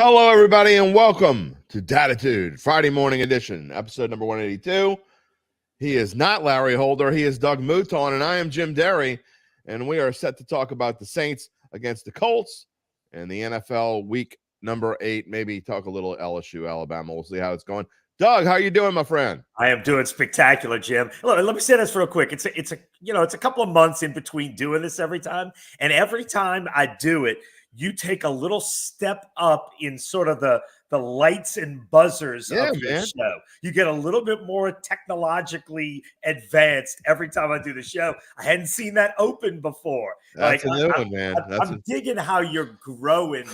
Hello, everybody, and welcome to Dattitude, Friday morning edition, episode number 182. He is not Larry Holder. He is Doug Mouton, and I am Jim Derry, and we are set to talk about the Saints against the Colts and the NFL week number 8, maybe talk a little LSU, Alabama. We'll see how it's going. Doug, how you doing, my friend? I am doing spectacular, Jim. Look, let me say this real quick. It's a couple of months in between doing this every time, and every time I do it, you take a little step up in sort of the lights and buzzers of the show. You get a little bit more technologically advanced every time I do the show. I hadn't seen that open before. That's a new one, man. I'm digging how you're growing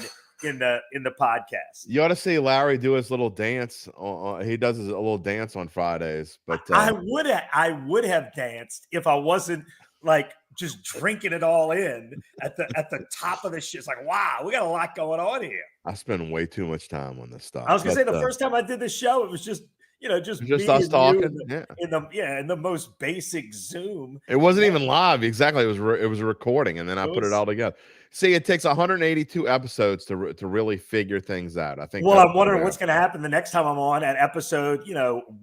in the podcast. You ought to see Larry do his little dance. He does a little dance on Fridays. But I would have danced if I wasn't like just drinking it all in at the top of the shit. It's like, wow, we got a lot going on here. I spend way too much time on this stuff. I was gonna say the first time I did the show, it was just us talking. In the most basic Zoom. It wasn't even live. Exactly. It was a recording, and then I put it all together. See, it takes 182 episodes to really figure things out. I think. Well, I'm wondering what's going to happen the next time I'm on at episode.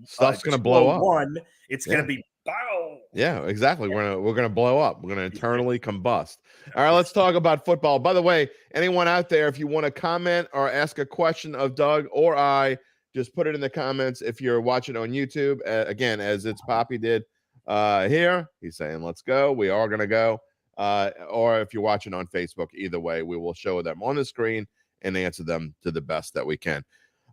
Stuff's going to blow up. It's going to be bow. Yeah, exactly. We're gonna blow up. We're gonna internally combust. All right, let's talk about football. By the way, anyone out there, if you want to comment or ask a question of Doug or I, just put it in the comments. If you're watching on YouTube, again, as it's Poppy did here, he's saying, "Let's go." We are gonna go. Or if you're watching on Facebook, either way, we will show them on the screen and answer them to the best that we can.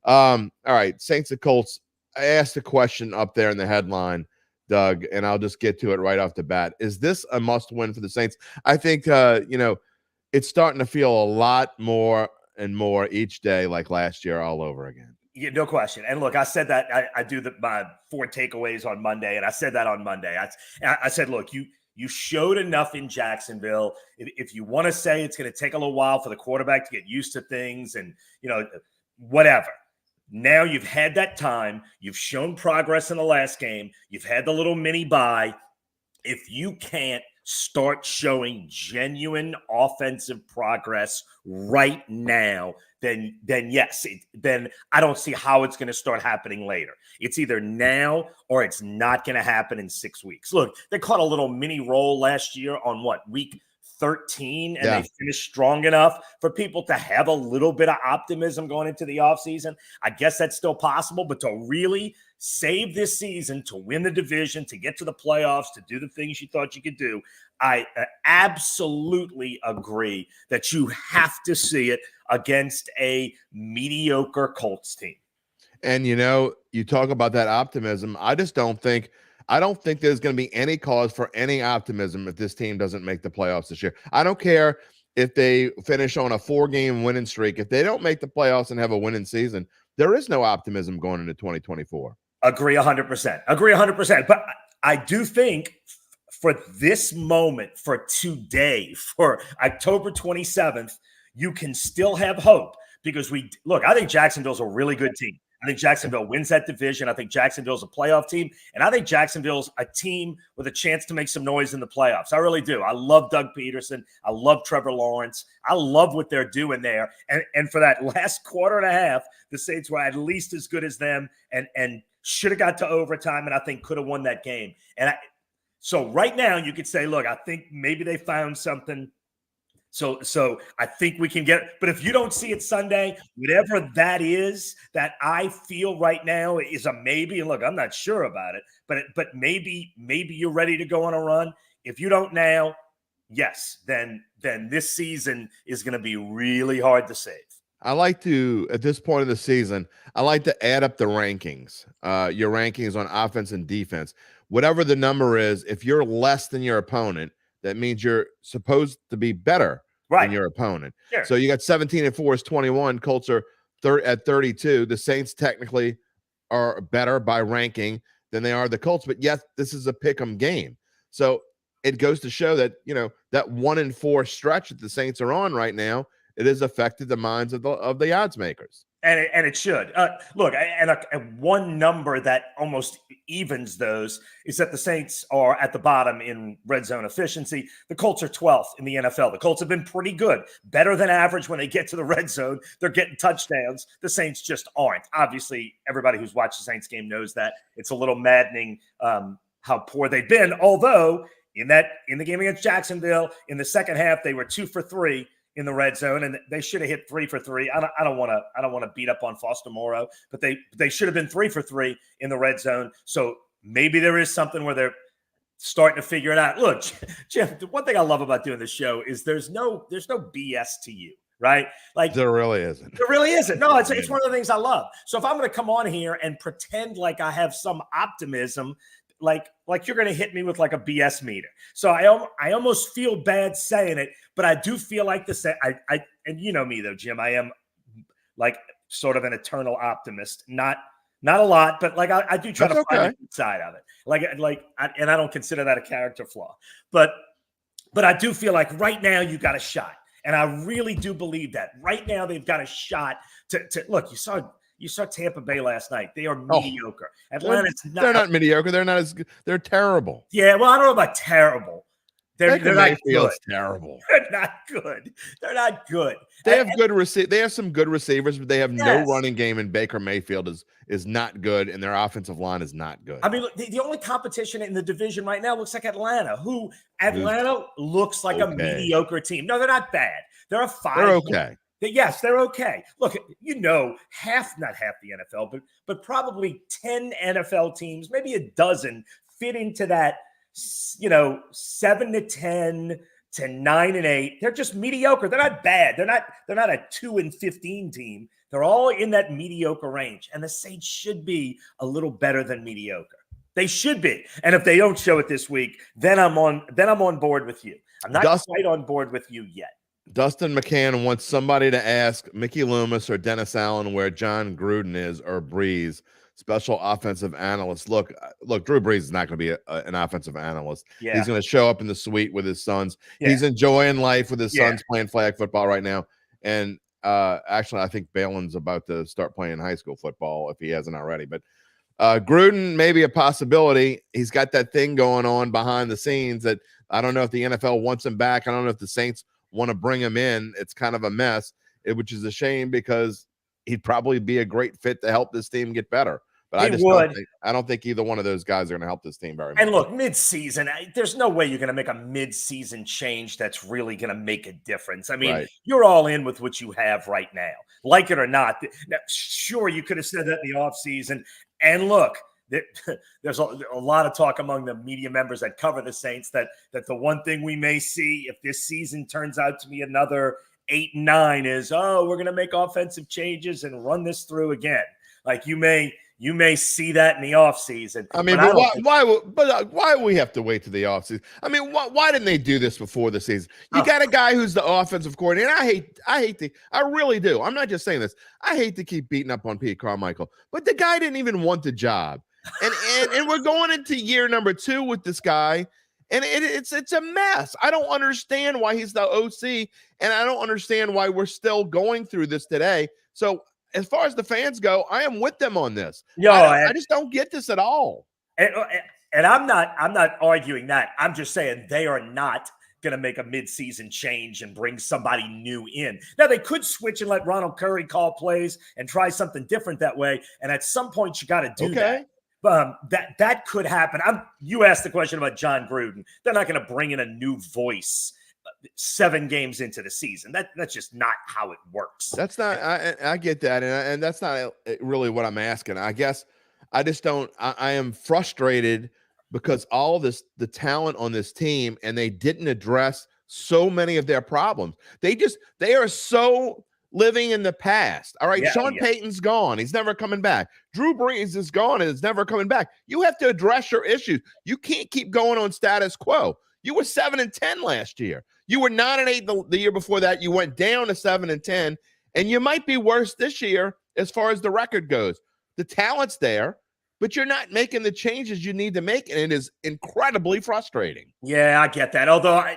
All right, Saints and Colts. I asked a question up there in the headline, Doug, and I'll just get to it right off the bat. Is this a must-win for the Saints? I think, it's starting to feel a lot more and more each day like last year all over again. Yeah, no question. And look, I said that I do my 4 takeaways on Monday, and I said that on Monday. I said, look, you showed enough in Jacksonville. If you want to say it's going to take a little while for the quarterback to get used to things and, whatever. Now you've had that time. You've shown progress in the last game. You've had the little mini bye. If you can't start showing genuine offensive progress right now, then yes, then I don't see how it's going to start happening later. It's either now or it's not going to happen in 6 weeks. Look, they caught a little mini roll last year on week 13, and they finished strong enough for people to have a little bit of optimism going into the offseason. I guess that's still possible, but to really save this season, to win the division, to get to the playoffs, to do the things you thought you could do, I absolutely agree that you have to see it against a mediocre Colts team. And, you talk about that optimism. I don't think there's going to be any cause for any optimism if this team doesn't make the playoffs this year. I don't care if they finish on a 4-game winning streak. If they don't make the playoffs and have a winning season, there is no optimism going into 2024. Agree 100%. But I do think for this moment, for today, for October 27th, you can still have hope because I think Jacksonville's a really good team. I think Jacksonville wins that division. I think Jacksonville's a playoff team. And I think Jacksonville's a team with a chance to make some noise in the playoffs. I really do. I love Doug Peterson. I love Trevor Lawrence. I love what they're doing there. And for that last quarter and a half, the Saints were at least as good as them and should have got to overtime and I think could have won that game. So right now you could say, look, I think maybe they found something. So I think we can get, but if you don't see it Sunday, whatever that is that I feel right now is a maybe. And look, I'm not sure about it, but maybe you're ready to go on a run. If you don't now, yes, then this season is going to be really hard to save. I like to, at this point of the season, I like to add up the rankings, your rankings on offense and defense. Whatever the number is, if you're less than your opponent, that means you're supposed to be better than your opponent. Sure. So you got 17-4 is 21. Colts are at 32. The Saints technically are better by ranking than they are the Colts, but yet this is a pick'em game. So it goes to show that, that 1-4 stretch that the Saints are on right now it has affected the minds of the odds makers. And it should. Look, and one number that almost evens those is that the Saints are at the bottom in red zone efficiency. The Colts are 12th in the NFL. The Colts have been pretty good, better than average when they get to the red zone. They're getting touchdowns. The Saints just aren't. Obviously, everybody who's watched the Saints game knows that. It's a little maddening how poor they've been. Although in the game against Jacksonville, in the second half, they were 2 for 3 in the red zone, and they should have hit 3 for 3. I don't want to beat up on Foster Moreau, but they should have been 3 for 3 in the red zone. So maybe there is something where they're starting to figure it out. Look, Jim, one thing I love about doing this show is there's no BS to you, right? Like there really isn't. There really isn't. No, it's one of the things I love. So if I'm going to come on here and pretend like I have some optimism, like you're going to hit me with like a BS meter. So I almost feel bad saying it, but I do feel like and you know me though, Jim, I am like sort of an eternal optimist, not a lot, but like I do try to find the good side of it. And I don't consider that a character flaw, but I do feel like right now you got a shot. And I really do believe that right now they've got a shot to look, you saw Tampa Bay last night. They are mediocre. Atlanta's not. They're not mediocre. They're not as good. They're terrible. Yeah, well, I don't know about terrible. They're not good. Terrible. They're not good. They're not good. They have They have some good receivers, but they have no running game. And Baker Mayfield is not good, and their offensive line is not good. I mean, look, the only competition in the division right now looks like Atlanta. Atlanta looks like a mediocre team. No, they're not bad. They're a 5. They're okay. Yes, they're okay. Look, not half the NFL, but probably 10 NFL teams, maybe a dozen, fit into that, 7 to 10 to 9 and 8. They're just mediocre. They're not bad. They're not a 2 and 15 team. They're all in that mediocre range. And the Saints should be a little better than mediocre. They should be. And if they don't show it this week, then I'm on board with you. I'm not quite on board with you yet. Dustin McCann wants somebody to ask Mickey Loomis or Dennis Allen where John Gruden is, or Breeze, special offensive analyst. Look, Drew Brees is not going to be an offensive analyst. Yeah. He's going to show up in the suite with his sons. Yeah. He's enjoying life with his sons playing flag football right now. And actually, I think Balin's about to start playing high school football if he hasn't already. But Gruden may be a possibility. He's got that thing going on behind the scenes that I don't know if the NFL wants him back. I don't know if the Saints want to bring him in. It's kind of a mess, which is a shame because he'd probably be a great fit to help this team get better. But I don't think either one of those guys are going to help this team very much. And look, mid-season, there's no way you're going to make a mid-season change that's really going to make a difference. I mean, You're all in with what you have right now, like it or not. Now, sure, you could have said that in the offseason. And look, there's a lot of talk among the media members that cover the Saints that the one thing we may see if this season turns out to be another 8-9 is, we're going to make offensive changes and run this through again. Like you may see that in the offseason. I mean, why we have to wait to the offseason? I mean, why didn't they do this before the season? You got a guy who's the offensive coordinator. And I really do. I'm not just saying this. I hate to keep beating up on Pete Carmichael, but the guy didn't even want the job. And we're going into year number 2 with this guy, and it's a mess. I don't understand why he's the OC, and I don't understand why we're still going through this today. So as far as the fans go, I am with them on this. I just don't get this at all. And I'm not arguing that. I'm just saying they are not going to make a midseason change and bring somebody new in. Now, they could switch and let Ronald Curry call plays and try something different that way. And at some point, you got to do that. That could happen. You asked the question about John Gruden. They're not going to bring in a new voice 7 games into the season. That's just not how it works. That's not. I get that, and that's not really what I'm asking. I guess I just don't. I am frustrated because all the talent on this team, and they didn't address so many of their problems. They are so living in the past. All right, Sean Payton's gone. He's never coming back. Drew Brees is gone and is never coming back. You have to address your issues. You can't keep going on status quo. You were 7-10 last year. You were 9-8 the year before that. You went down to 7-10, and you might be worse this year as far as the record goes. The talent's there, but you're not making the changes you need to make, and it is incredibly frustrating. Yeah, I get that. Although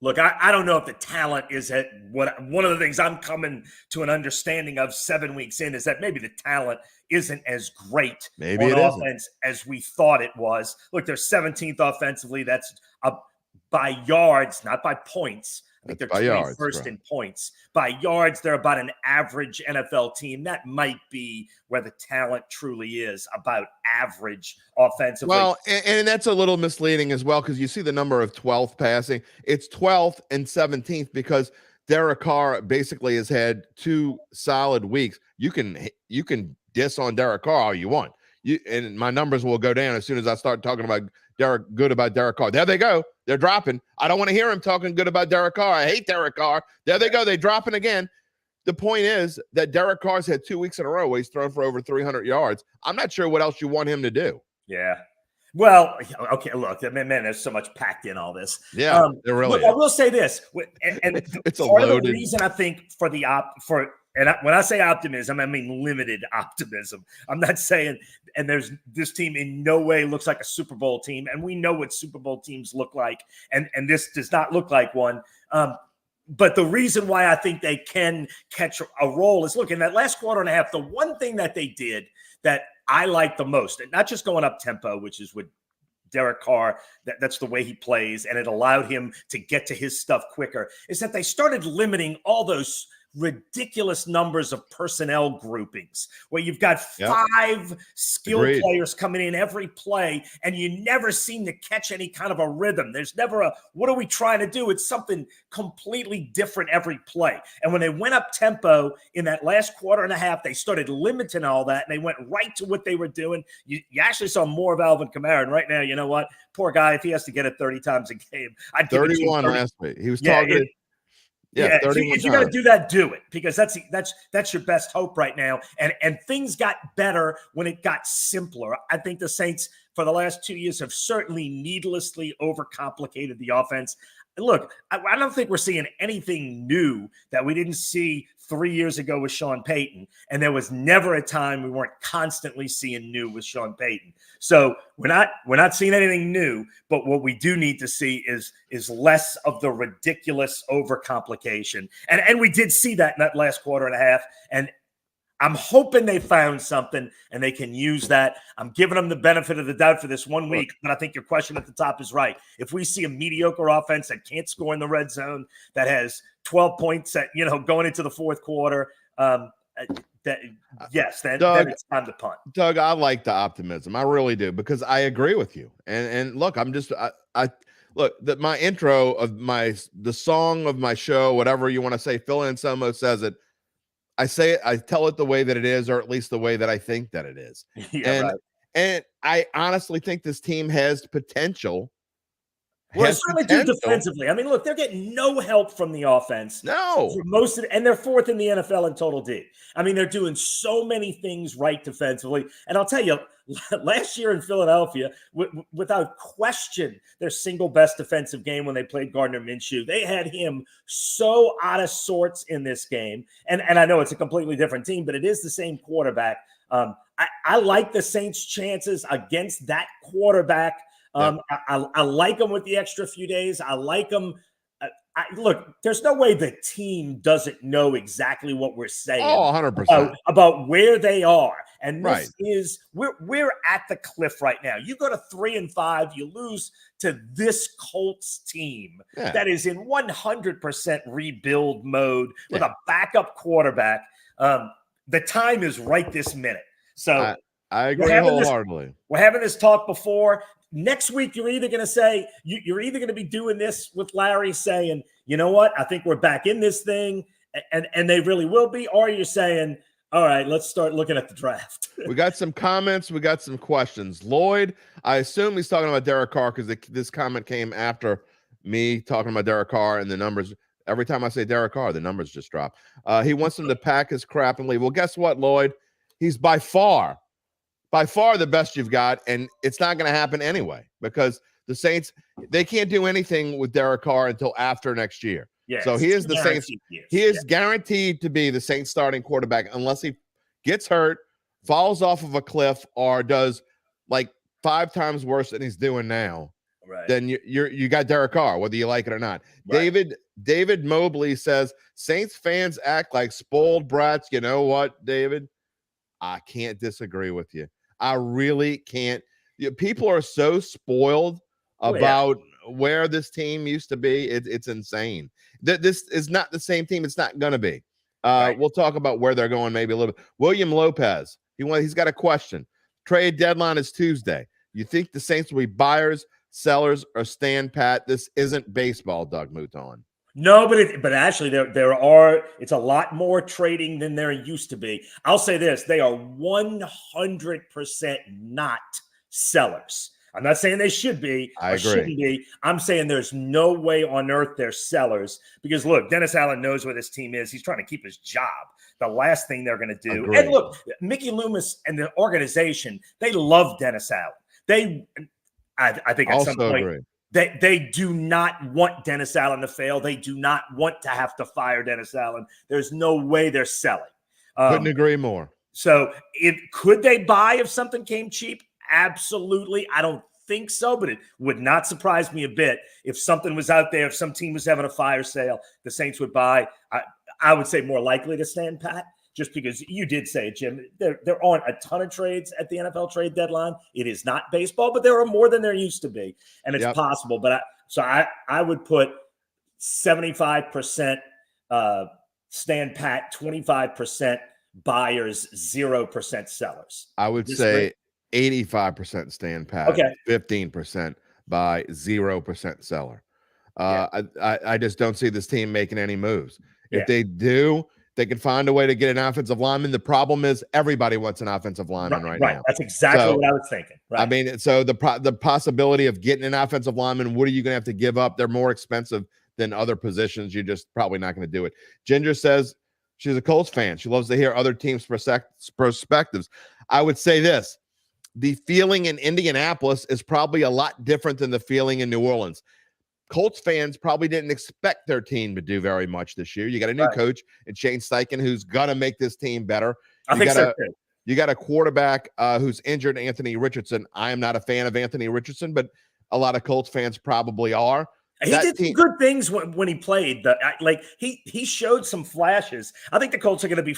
Look, I don't know if the talent is at what one of the things I'm coming to an understanding of 7 weeks in is that maybe the talent isn't as great Maybe on it isn't. offense as we thought it was. Look, they're 17th offensively. That's by yards, not by points. I think they're 21st in points. By yards, they're about an average NFL team. That might be where the talent truly is, about average offensively. Well, and that's a little misleading as well, because you see the number of 12th passing. It's 12th and 17th because Derek Carr basically has had 2 solid weeks. You can diss on Derek Carr all you want. And my numbers will go down as soon as I start talking about Derek Carr. There they go. They're dropping. I don't want to hear him talking good about Derek Carr. I hate Derek Carr. There they go. They're dropping again. The point is that Derek Carr's had 2 weeks in a row where he's thrown for over 300 yards. I'm not sure what else you want him to do. Yeah. Well, okay, look, man, there's so much packed in all this. Yeah, there really is. I will say this, and it's part of the reason I think for when I say optimism, I mean limited optimism. I'm not saying, and this team in no way looks like a Super Bowl team, and we know what Super Bowl teams look like, and this does not look like one. But the reason why I think they can catch a roll is, look, in that last quarter and a half, the one thing that they did that I like the most, and not just going up tempo, which is with Derek Carr, that's the way he plays, and it allowed him to get to his stuff quicker, is that they started limiting all those ridiculous numbers of personnel groupings where you've got 5 skilled players coming in every play, and you never seem to catch any kind of a rhythm. There's never what are we trying to do? It's something completely different every play. And when they went up tempo in that last quarter and a half, they started limiting all that, and they went right to what they were doing. You actually saw more of Alvin Kamara, and right now, you know what? Poor guy, if he has to get it 30 times a game, I'd give 31 last week. He was targeted. Yeah, if you're going to do that, do it, because that's your best hope right now. And things got better when it got simpler. I think the Saints for the last 2 years have certainly needlessly overcomplicated the offense. Look, I don't think we're seeing anything new that we didn't see 3 years ago with Sean Payton, and there was never a time we weren't constantly seeing new with Sean Payton. So we're not seeing anything new, but what we do need to see is less of the ridiculous overcomplication. And we did see that in that last quarter and a half, and I'm hoping they found something and they can use that. I'm giving them the benefit of the doubt for this 1 week, but I think your question at the top is right. If we see a mediocre offense that can't score in the red zone, that has 12 points at, going into the fourth quarter, then it's time to punt. Doug, I like the optimism. I really do, because I agree with you. And look, my intro of the song of my show, whatever you want to say, Phil Anselmo says it. I say it, I tell it the way that it is, or at least the way that I think that it is. And I honestly think this team has potential. Well, certainly do defensively. I mean, look, they're getting no help from the offense. No. For most of it, and they're 4th in the NFL in total D. I mean, they're doing so many things right defensively. And I'll tell you, last year in Philadelphia, without question, their single best defensive game when they played Gardner Minshew. They had him so out of sorts in this game. And I know it's a completely different team, but it is the same quarterback. I like the Saints' chances against that quarterback. I like them with the extra few days. I like them. Look, there's no way the team doesn't know exactly what we're saying. 100%. About where they are. And this is, we're at the cliff right now. You go to 3-5, you lose to this Colts team that is in 100% rebuild mode with a backup quarterback. The time is right this minute. So I agree wholeheartedly. We're having this talk before. Next week, you're either going to say, you're either going to be doing this with Larry saying, you know what, I think we're back in this thing, and they really will be, or you're saying, all right, let's start looking at the draft. We got some comments. We got some questions. Lloyd, I assume he's talking about Derek Carr, because this comment came after me talking about Derek Carr, and the numbers, every time I say Derek Carr, the numbers just drop. He wants him to pack his crap and leave. Well, guess what, Lloyd? He's by far the best you've got, and it's not going to happen anyway, because the Saints, they can't do anything with Derek Carr until after next year. Yeah, so he is the Saints. He is guaranteed to be the Saints starting quarterback unless he gets hurt, falls off of a cliff, or does like 5 times worse than he's doing now. Right. then you got Derek Carr, whether you like it or not. Right. David Mobley says Saints fans act like spoiled brats. You know what, David? I can't disagree with you. I really can't. People are so spoiled about where this team used to be. It's insane. This is not the same team. It's not going to be. Right. We'll talk about where they're going maybe a little bit. William Lopez, he's got a question. Trade deadline is Tuesday. You think the Saints will be buyers, sellers, or stand pat? This isn't baseball, Doug Mouton. No, but actually it's a lot more trading than there used to be. I'll say this, they are 100% not sellers. I'm not saying they should be I agree. Shouldn't be. I'm saying there's no way on earth they're sellers because look, Dennis Allen knows where this team is. He's trying to keep his job. The last thing they're going to do. Agreed. And look, Mickey Loomis and the organization, they love Dennis Allen. I think at also some point agree. They do not want Dennis Allen to fail. They do not want to have to fire Dennis Allen. There's no way they're selling. Couldn't agree more. So could they buy if something came cheap? Absolutely. I don't think so, but it would not surprise me a bit if something was out there, if some team was having a fire sale, the Saints would buy. I would say more likely to stand pat. Just because you did say it, Jim, there aren't a ton of trades at the NFL trade deadline. It is not baseball, but there are more than there used to be, and it's possible. But I would put 75% stand pat, 25% buyers, 0% sellers. I would say 85% stand pat, 15% buy, 0% seller. I just don't see this team making any moves. If they do, they can find a way to get an offensive lineman. The problem is everybody wants an offensive lineman right now. That's exactly what I was thinking. Right. I mean, so the possibility of getting an offensive lineman, what are you going to have to give up? They're more expensive than other positions. You're just probably not going to do it. Ginger says she's a Colts fan. She loves to hear other teams' perspectives. I would say this. The feeling in Indianapolis is probably a lot different than the feeling in New Orleans. Colts fans probably didn't expect their team to do very much this year. You got a new coach in Shane Steichen who's going to make this team better. You got a quarterback who's injured, Anthony Richardson. I am not a fan of Anthony Richardson, but a lot of Colts fans probably are. He did some good things when he played. He showed some flashes. I think the Colts are going to be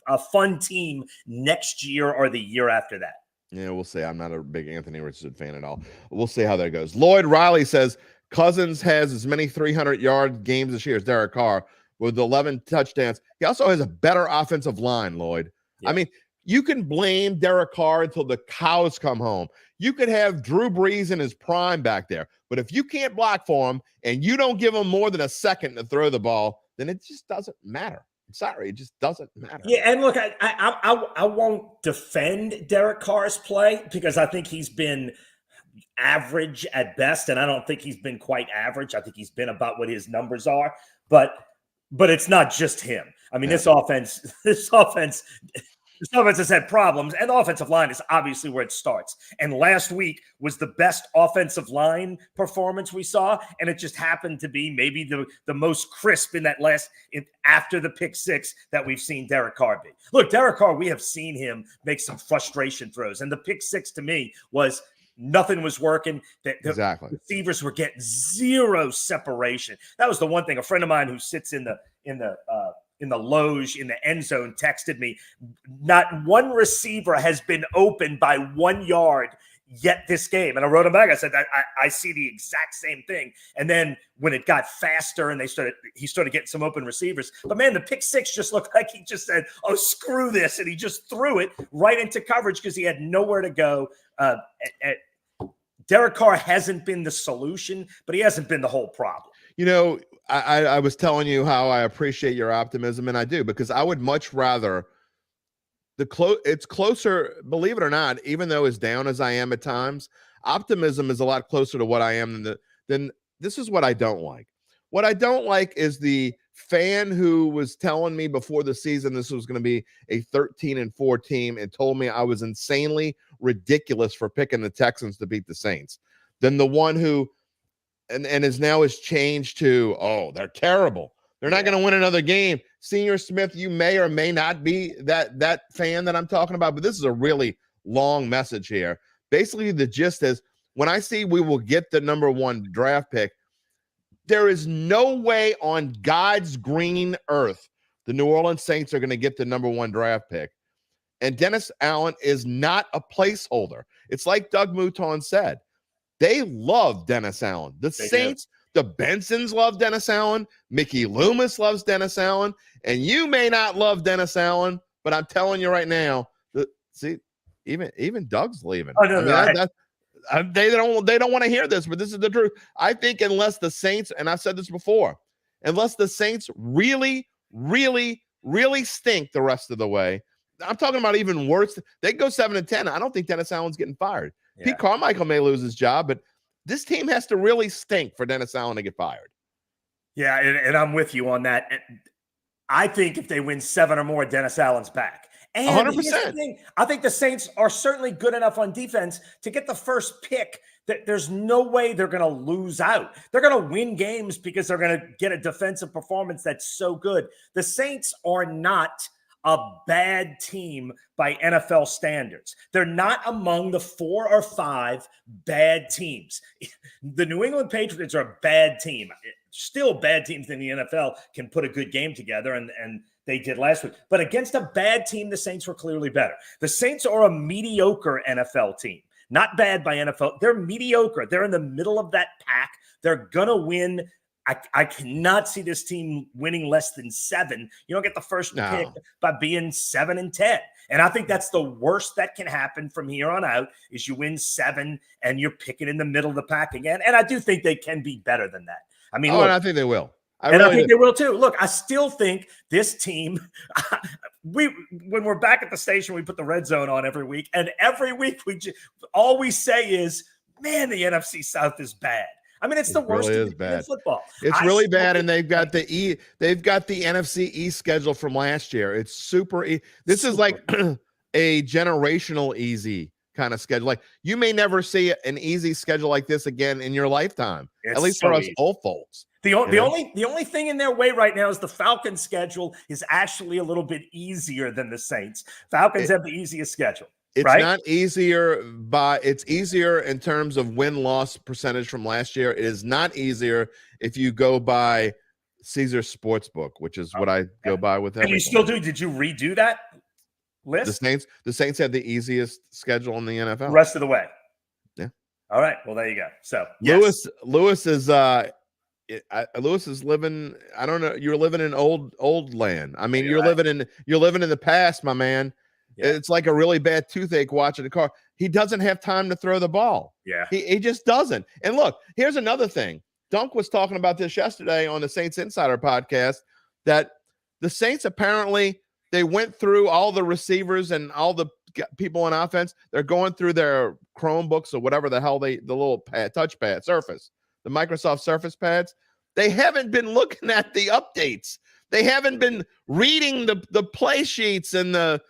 a fun team next year or the year after that. Yeah, we'll see. I'm not a big Anthony Richardson fan at all. We'll see how that goes. Lloyd Riley says Cousins has as many 300-yard games this year as Derek Carr with 11 touchdowns. He also has a better offensive line, Lloyd. Yeah. I mean, you can blame Derek Carr until the cows come home. You could have Drew Brees in his prime back there. But if you can't block for him and you don't give him more than a second to throw the ball, then it just doesn't matter. I'm sorry, it just doesn't matter. Yeah, and look, I won't defend Derek Carr's play because I think he's been average at best, and I don't think he's been quite average. I think he's been about what his numbers are, but it's not just him. I mean, this offense has had problems, and the offensive line is obviously where it starts. And last week was the best offensive line performance we saw, and it just happened to be maybe the most crisp in that after the pick six that we've seen Derek Carr be. Look, Derek Carr, we have seen him make some frustration throws, and the pick six to me was nothing was working. The receivers were getting zero separation. That was the one thing. A friend of mine who sits in the loge in the end zone texted me, not one receiver has been open by 1 yard yet this game. And I wrote him back. I said, I see the exact same thing. And then when it got faster and he started getting some open receivers. But man, the pick six just looked like he just said, oh, screw this. And he just threw it right into coverage because he had nowhere to go. Derek Carr hasn't been the solution, but he hasn't been the whole problem. You know, I was telling you how I appreciate your optimism, and I do, because I would much rather it's closer, believe it or not, even though as down as I am at times, optimism is a lot closer to what I am than this is what I don't like. What I don't like is the fan who was telling me before the season this was going to be a 13-4 team and told me I was insanely ridiculous for picking the Texans to beat the Saints. Then the one who and has changed to, oh, they're terrible. They're not going to win another game. Senior Smith, you may or may not be that fan that I'm talking about, but this is a really long message here. Basically, the gist is when I see we will get the number 1 draft pick, there is no way on God's green earth the New Orleans Saints are going to get the number 1 draft pick. And Dennis Allen is not a placeholder. It's like Doug Mouton said. They love Dennis Allen. The Saints, the Bensons love Dennis Allen. Mickey Loomis loves Dennis Allen. And you may not love Dennis Allen, but I'm telling you right now, even Doug's leaving. Oh, no, they don't want to hear this, but this is the truth. I think unless the Saints, and I've said this before, unless the Saints really, really, really stink the rest of the way, I'm talking about even worse. They go 7-10. I don't think Dennis Allen's getting fired. Yeah. Pete Carmichael may lose his job, but this team has to really stink for Dennis Allen to get fired. Yeah, and I'm with you on that. I think if they win 7 or more, Dennis Allen's back. And 100%. I think the Saints are certainly good enough on defense to get the first pick that there's no way they're going to lose out. They're going to win games because they're going to get a defensive performance that's so good. The Saints are not a bad team by NFL standards. They're not among the 4 or 5 bad teams. The New England Patriots are a bad team. Still bad teams in the NFL can put a good game together, and they did last week. But against a bad team, the Saints were clearly better. The Saints are a mediocre NFL team. Not bad by NFL. They're mediocre. They're in the middle of that pack. They're going to win. I cannot see this team winning less than 7. You don't get the first pick by being 7-10. And I think that's the worst that can happen from here on out is you win 7 and you're picking in the middle of the pack again. And I do think they can be better than that. I mean, and I think they will. I think they will too. Look, I still think this team, when we're back at the station, we put the red zone on every week. And every week all we say is, man, the NFC South is bad. I mean, it's the worst in football. It's really bad, and they've got the NFC East schedule from last year. It's super. This is like a generational easy kind of schedule. Like you may never see an easy schedule like this again in your lifetime. At least for us old folks. The only thing in their way right now is the Falcons' schedule is actually a little bit easier than the Saints. Falcons have the easiest schedule. It's right? not easier it's easier in terms of win-loss percentage from last year. It is not easier if you go by Caesars Sportsbook, which is what I go by with everything. And you still do. Did you redo that list? The Saints have the easiest schedule in the NFL. The rest of the way. Yeah. All right. Well, there you go. So Lewis is Lewis is living. I don't know. You're living in old land. I mean, you're living in the past, my man. Yeah. It's like a really bad toothache watching the car. He doesn't have time to throw the ball. Yeah. He just doesn't. And look, here's another thing. Dunk was talking about this yesterday on the Saints Insider podcast, that the Saints apparently, they went through all the receivers and all the people on offense. They're going through their Chromebooks or whatever the hell the little touchpad Surface, the Microsoft Surface pads. They haven't been looking at the updates. They haven't been reading the play sheets and the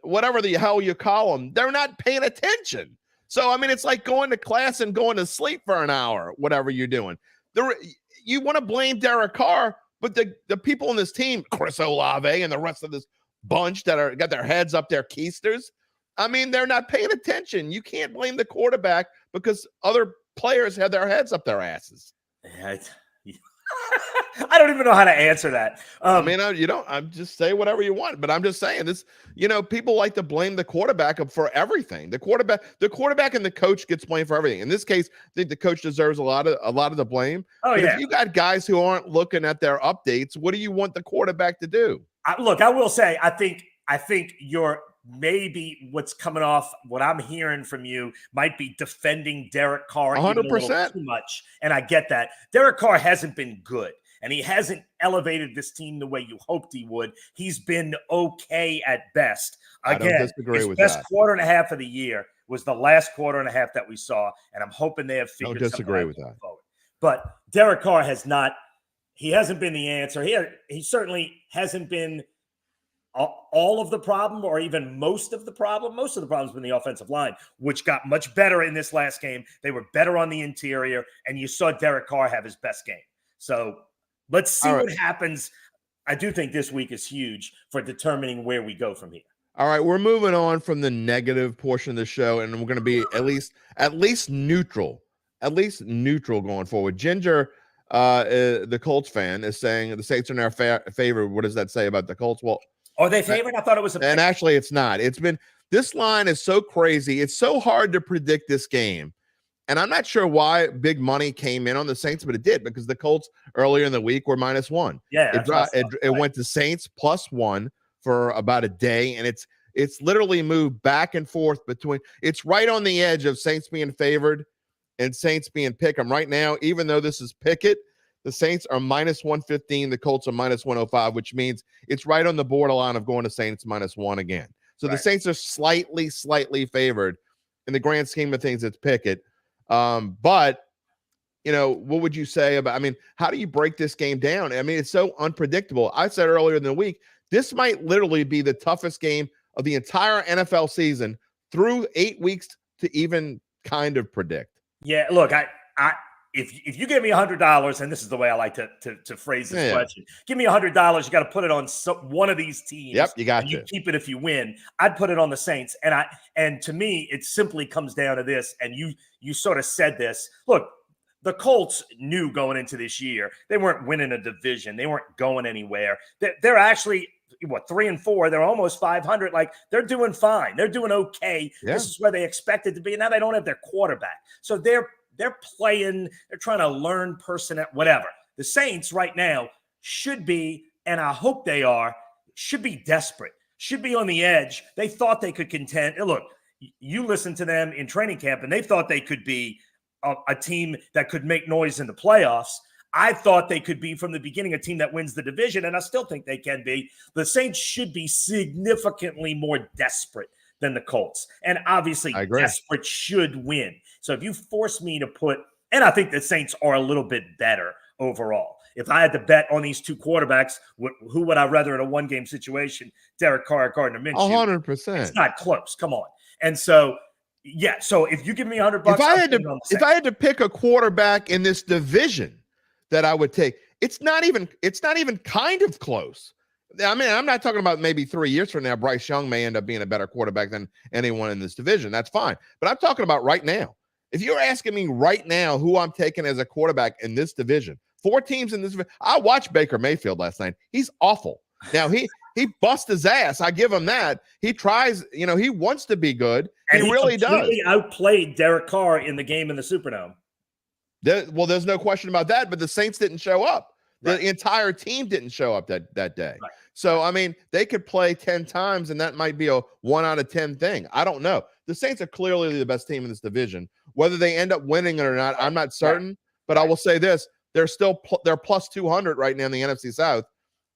whatever the hell you call them. They're not paying attention. So, I mean, it's like going to class and going to sleep for an hour, whatever you're doing. You want to blame Derek Carr, but the people in this team, Chris Olave and the rest of this bunch that got their heads up their keisters, I mean, they're not paying attention. You can't blame the quarterback because other players have their heads up their asses. Yeah, I don't even know how to answer that. I mean, I'm just say whatever you want, but I'm just saying this, people like to blame the quarterback for everything. The quarterback and the coach gets blamed for everything. In this case, I think the coach deserves a lot of the blame. Oh, but if you got guys who aren't looking at their updates, what do you want the quarterback to do? Look, I will say, I think you're maybe what's coming off, what I'm hearing from you might be defending Derek Carr 100% too much. And I get that. Derek Carr hasn't been good, and he hasn't elevated this team the way you hoped he would. He's been okay at best. Again, his best quarter and a half of the year was the last quarter and a half that we saw, and I'm hoping they have figured something out. Don't disagree with that. Forward. But Derek Carr hasn't been the answer. He certainly hasn't been all of the problem, or even most of the problem. Most of the problem's been the offensive line, which got much better in this last game. They were better on the interior, and you saw Derek Carr have his best game. So let's see what happens. I do think this week is huge for determining where we go from here. All right, we're moving on from the negative portion of the show, and we're going to be at least neutral going forward. Ginger, the Colts fan, is saying the Saints are in our favor. What does that say about the Colts? Well, are they favored? I thought it was and actually, it's not. This line is so crazy. It's so hard to predict this game. And I'm not sure why big money came in on the Saints, but it did, because the Colts earlier in the week were -1. Yeah, it went to Saints +1 for about a day, and it's literally moved back and forth between. It's right on the edge of Saints being favored and Saints being pick 'em right now. Even though this is Pickett, the Saints are -115, the Colts are -105, which means it's right on the borderline of going to Saints -1 again. So the Saints are slightly favored. In the grand scheme of things, it's Pickett. But what would you say about, how do you break this game down? It's so unpredictable. I said earlier in the week, this might literally be the toughest game of the entire NFL season through 8 weeks to even kind of predict. Yeah, look, if you give me $100, and this is the way I like to phrase this question, give me $100, you got to put it on one of these teams. Yep, you got to. You keep it if you win. I'd put it on the Saints, and to me, it simply comes down to this. And you sort of said this. Look, the Colts knew going into this year they weren't winning a division. They weren't going anywhere. They're actually 3-4. They're almost 500. Like, they're doing fine. They're doing okay. Yeah. This is where they expected to be. Now they don't have their quarterback, so they're playing. They're trying to learn personnel, whatever. The Saints right now should be, and I hope they are, should be desperate. Should be on the edge. They thought they could contend. And look, you listen to them in training camp, and they thought they could be a team that could make noise in the playoffs. I thought they could be from the beginning a team that wins the division, and I still think they can be. The Saints should be significantly more desperate than the Colts. And obviously, desperate should win. So if you force me to put, and I think the Saints are a little bit better overall. If I had to bet on these two quarterbacks, who would I rather in a one-game situation? Derek Carr, Gardner Minshew. 100%. It's not close. Come on. And so, yeah. So if you give me $100, if I had to pick a quarterback in this division that I would take, it's not even kind of close. I'm not talking about maybe 3 years from now, Bryce Young may end up being a better quarterback than anyone in this division. That's fine. But I'm talking about right now. If you're asking me right now who I'm taking as a quarterback in this division, 4 teams in this division. I watched Baker Mayfield last night. He's awful. Now, he busts his ass. I give him that. He tries, he wants to be good. And he really does. He outplayed Derek Carr in the game in the Superdome. There's no question about that, but the Saints didn't show up. Right. The entire team didn't show up that day. Right. So, they could play 10 times, and that might be a 1 out of 10 thing. I don't know. The Saints are clearly the best team in this division. Whether they end up winning it or not, I'm not certain. Right. But I will say this. They're plus 200 right now in the NFC South.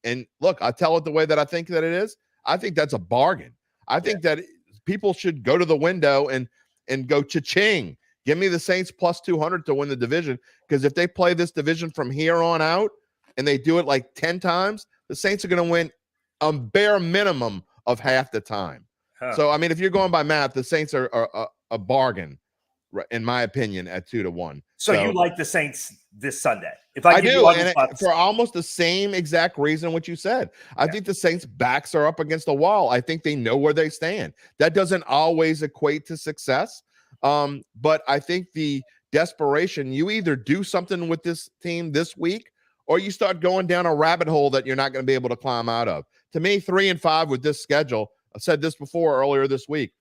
And look, I tell it the way that I think that it is. I think that's a bargain. I think that people should go to the window and go cha-ching. Give me the Saints plus 200 to win the division, because if they play this division from here on out and they do it like 10 times, the Saints are going to win a bare minimum of half the time. Huh. So, if you're going by math, the Saints are a bargain, in my opinion, at 2-1. So you like the Saints this Sunday? If I do, and for almost the same exact reason what you said. I think the Saints' backs are up against the wall. I think they know where they stand. That doesn't always equate to success, but I think the desperation, you either do something with this team this week or you start going down a rabbit hole that you're not going to be able to climb out of. To me, 3-5 with this schedule, I said this before earlier this week,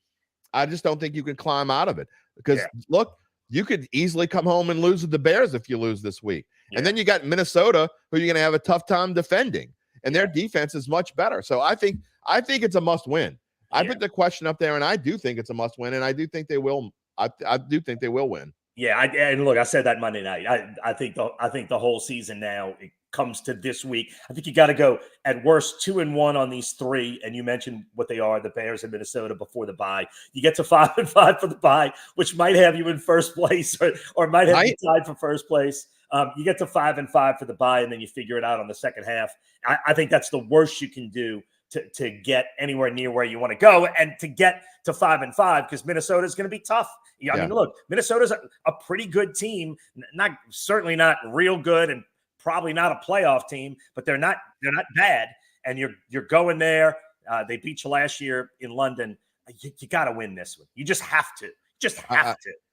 I just don't think you can climb out of it. Because, look, you could easily come home and lose to the Bears if you lose this week. Yeah. And then you got Minnesota, who you're going to have a tough time defending. And their defense is much better. So I think it's a must-win. I put the question up there, and I do think it's a must-win, and I do think they will. I do think they will win. Yeah, and look, I said that Monday night. I think the whole season now it comes to this week. I think you got to go at worst 2-1 on these 3, and you mentioned what they are: the Bears and Minnesota before the bye. You get to 5-5 for the bye, which might have you in first place, or might have you tied for first place. You get to 5-5 for the bye, and then you figure it out on the second half. I think that's the worst you can do to get anywhere near where you want to go, and to get to 5-5, because Minnesota is going to be tough. I mean, look, Minnesota's a pretty good team, certainly not real good, and probably not a playoff team, but they're not bad. And you're going there. They beat you last year in London. You got to win this one. You just have to.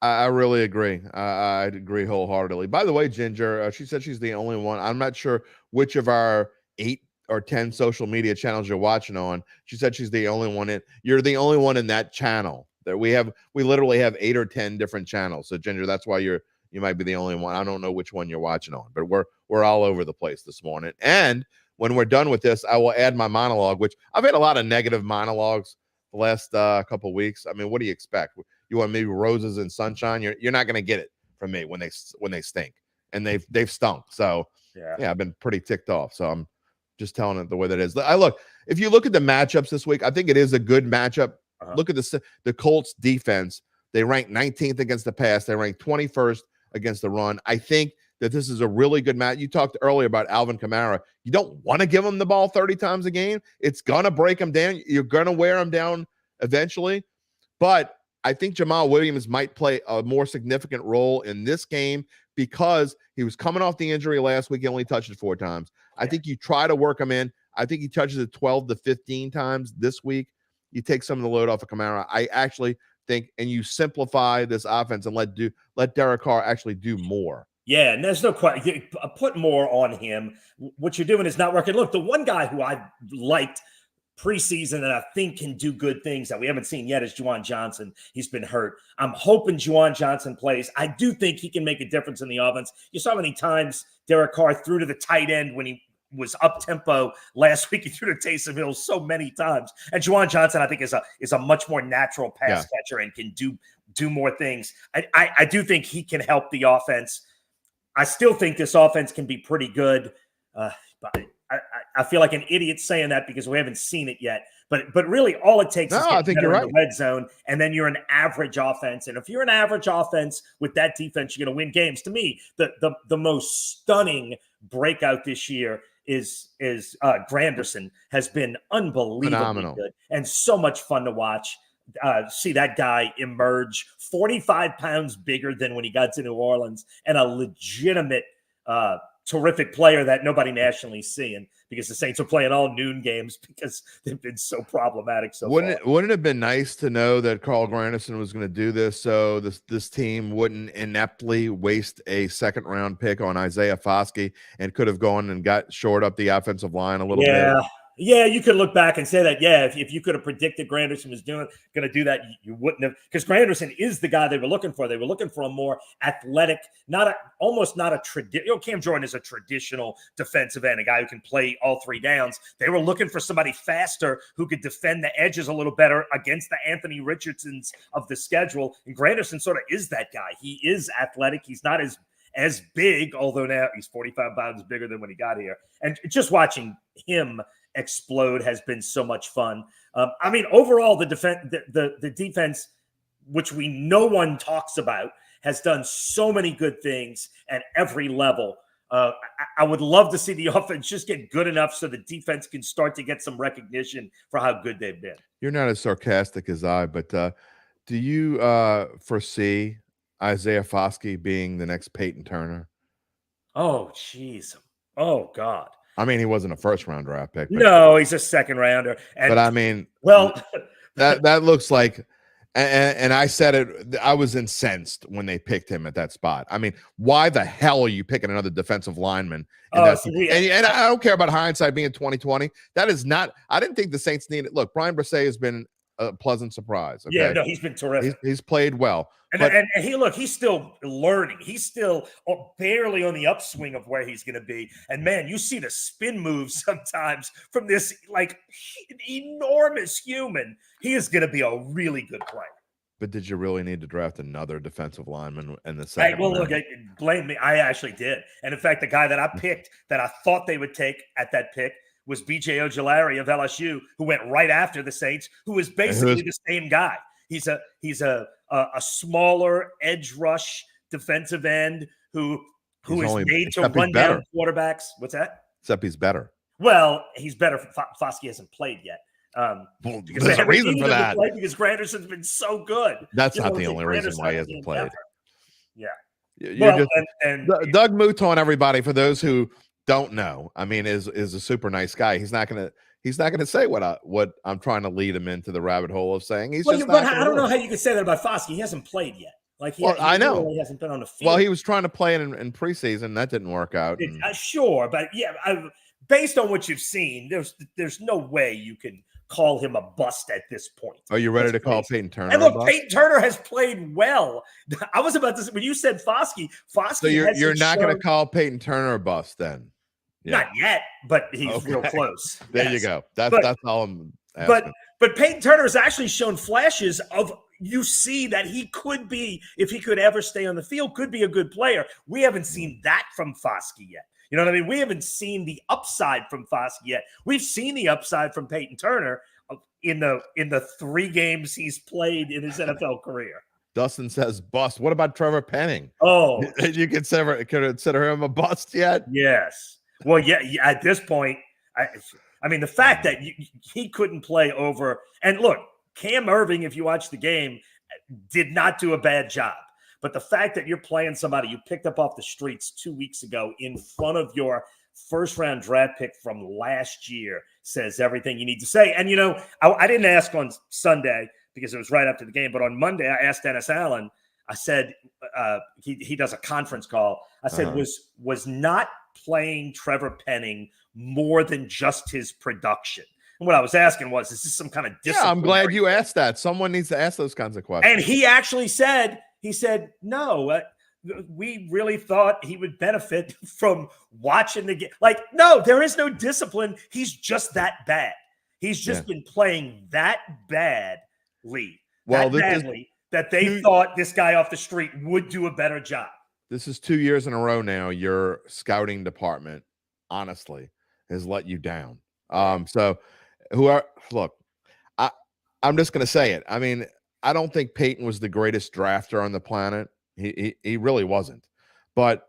I really agree. I agree wholeheartedly. By the way, Ginger, she said she's the only one. I'm not sure which of our 8 or 10 social media channels you're watching on. She said she's the only one in. You're the only one in that channel. That we literally have 8 or 10 different channels. So Ginger, that's why you might be the only one. I don't know which one you're watching on, but we're all over the place this morning. And when we're done with this, I will add my monologue, which I've had a lot of negative monologues the last couple of weeks. I mean, what do you expect? You want maybe roses and sunshine? You're not going to get it from me when they stink, and they've stunk. So yeah, I've been pretty ticked off. So I'm just telling it the way that it is. If you look at the matchups this week, I think it is a good matchup. Look at the Colts defense. They rank 19th against the pass. They rank 21st against the run. I think that this is a really good match. You talked earlier about Alvin Kamara. You don't want to give him the ball 30 times a game. It's going to break him down. You're going to wear him down eventually. But I think Jamal Williams might play a more significant role in this game because he was coming off the injury last week. He only touched it 4 times. I think you try to work him in. I think he touches it 12 to 15 times this week. You take some of the load off of Kamara. I actually think, and you simplify this offense and let Derek Carr actually do more. Yeah, and there's no question. Put more on him. What you're doing is not working. Look, the one guy who I liked preseason that I think can do good things that we haven't seen yet is Juwan Johnson. He's been hurt. I'm hoping Juwan Johnson plays. I do think he can make a difference in the offense. You saw how many times Derek Carr threw to the tight end when he was up tempo last week. He threw to Taysom Hill so many times. And Juwan Johnson, I think, is a much more natural pass catcher and can do more things. I do think he can help the offense. I still think this offense can be pretty good. But I feel like an idiot saying that because we haven't seen it yet. But really, all it takes is I think you're right. in the red zone, and then you're an average offense. And if you're an average offense with that defense, you're going to win games. To me, the most stunning breakout this year is Granderson has been unbelievably phenomenal, good and so much fun to watch. See that guy emerge 45 pounds bigger than when he got to New Orleans, and a legitimate terrific player that nobody nationally is seeing because the Saints are playing all noon games because they've been so problematic so far. Wouldn't it have been nice to know that Carl Granderson was going to do this so this team wouldn't ineptly waste a second-round pick on Isaiah Foskey and could have gone and got shored up the offensive line a little bit? Yeah, you could look back and say that, if you could have predicted Granderson was going to do that, you wouldn't have, because Granderson is the guy they were looking for. They were looking for a more athletic, almost not a traditional. Cam Jordan is a traditional defensive end, a guy who can play all 3 downs. They were looking for somebody faster who could defend the edges a little better against the Anthony Richardsons of the schedule. And Granderson sort of is that guy. He is athletic. He's not as big, although now he's 45 pounds bigger than when he got here. And just watching him explode has been so much fun. Overall, the defense, which no one talks about, has done so many good things at every level. I would love to see the offense just get good enough so the defense can start to get some recognition for how good they've been. You're not as sarcastic as I, but do you foresee Isaiah Foskey being the next Peyton Turner? Oh, jeez. Oh, God. I mean, he wasn't a first-round draft pick. No, he's a second-rounder. But I mean, that looks like, and I said it, I was incensed when they picked him at that spot. I mean, why the hell are you picking another defensive lineman? And I don't care about hindsight being 2020. That is not. I didn't think the Saints needed. Look, Brian Bresee has been a pleasant surprise. Okay? Yeah, no, he's been terrific. He's played well. And he's still learning. He's still barely on the upswing of where he's going to be. And man, you see the spin moves sometimes from this enormous human. He is going to be a really good player. But did you really need to draft another defensive lineman in the second round? Look, blame me. I actually did. And in fact, the guy that I picked that I thought they would take at that pick was B.J. Ojulari of LSU, who went right after the Saints, who is basically the same guy. He's a smaller edge rush defensive end who is made to run down quarterbacks. What's that? Except he's better. Well, he's better. Foskey hasn't played yet. There's a reason for that. Because Granderson's been so good. That's not the only reason why he hasn't played. Yeah. Doug Mouton, everybody, for those who don't know, I mean, is a super nice guy. He's not going to he's not going to say what I'm trying to lead him into the rabbit hole of saying. He's well, just but not I don't know how you could say that about Foskey. He hasn't played yet. Like he I know really hasn't been on the field. Well, he was trying to play in preseason. That didn't work out. Sure, but yeah, based on what you've seen, there's no way you can call him a bust at this point. Are you ready to call Peyton Turner? And look, Peyton Turner has played well. I was about to say, when you said Foskey. So you're not going to call Peyton Turner a bust then? Yeah. Not yet, but he's real close. There you go. That's all I'm asking. But Peyton Turner has actually shown flashes of. You see that he could be, if he could ever stay on the field, could be a good player. We haven't seen that from Foskey yet. You know what I mean? We haven't seen the upside from Foskey yet. We've seen the upside from Peyton Turner in the 3 games he's played in his NFL career. Dustin says bust. What about Trevor Penning? Oh, you consider him a bust yet? Yes. Well, yeah. At this point, I mean, the fact that he couldn't play over, and look, Cam Irving, if you watch the game, did not do a bad job. But the fact that you're playing somebody you picked up off the streets 2 weeks ago in front of your first-round draft pick from last year says everything you need to say. And, I didn't ask on Sunday because it was right after the game. But on Monday, I asked Dennis Allen. I said he does a conference call. I said, was not playing Trevor Penning more than just his production? And what I was asking was, is this some kind of discipline? Yeah, I'm glad you asked that. Someone needs to ask those kinds of questions. And he actually said, no, we really thought he would benefit from watching the game. Like, no, there is no discipline. He's just that bad. He's just been playing that badly, that they thought this guy off the street would do a better job. This is 2 years in a row now. Your scouting department, honestly, has let you down. I'm just going to say it. I mean, I don't think Peyton was the greatest drafter on the planet. He really wasn't. But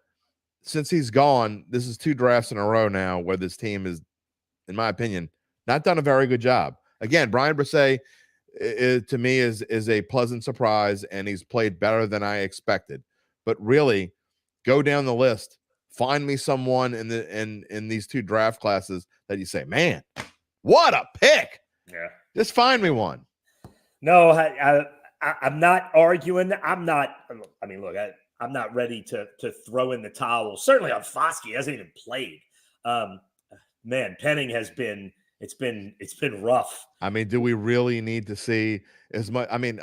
since he's gone, this is 2 drafts in a row now where this team is, in my opinion, not done a very good job. Again, Brian Brisset, to me, is a pleasant surprise, and he's played better than I expected. But really, go down the list. Find me someone in these 2 draft classes that you say, man, what a pick. Yeah. Just find me one. No, I'm not arguing. I'm not ready to throw in the towel. Certainly on Foskey, he hasn't even played. Man, Penning has been, it's been rough. I mean, do we really need to see as much? I mean,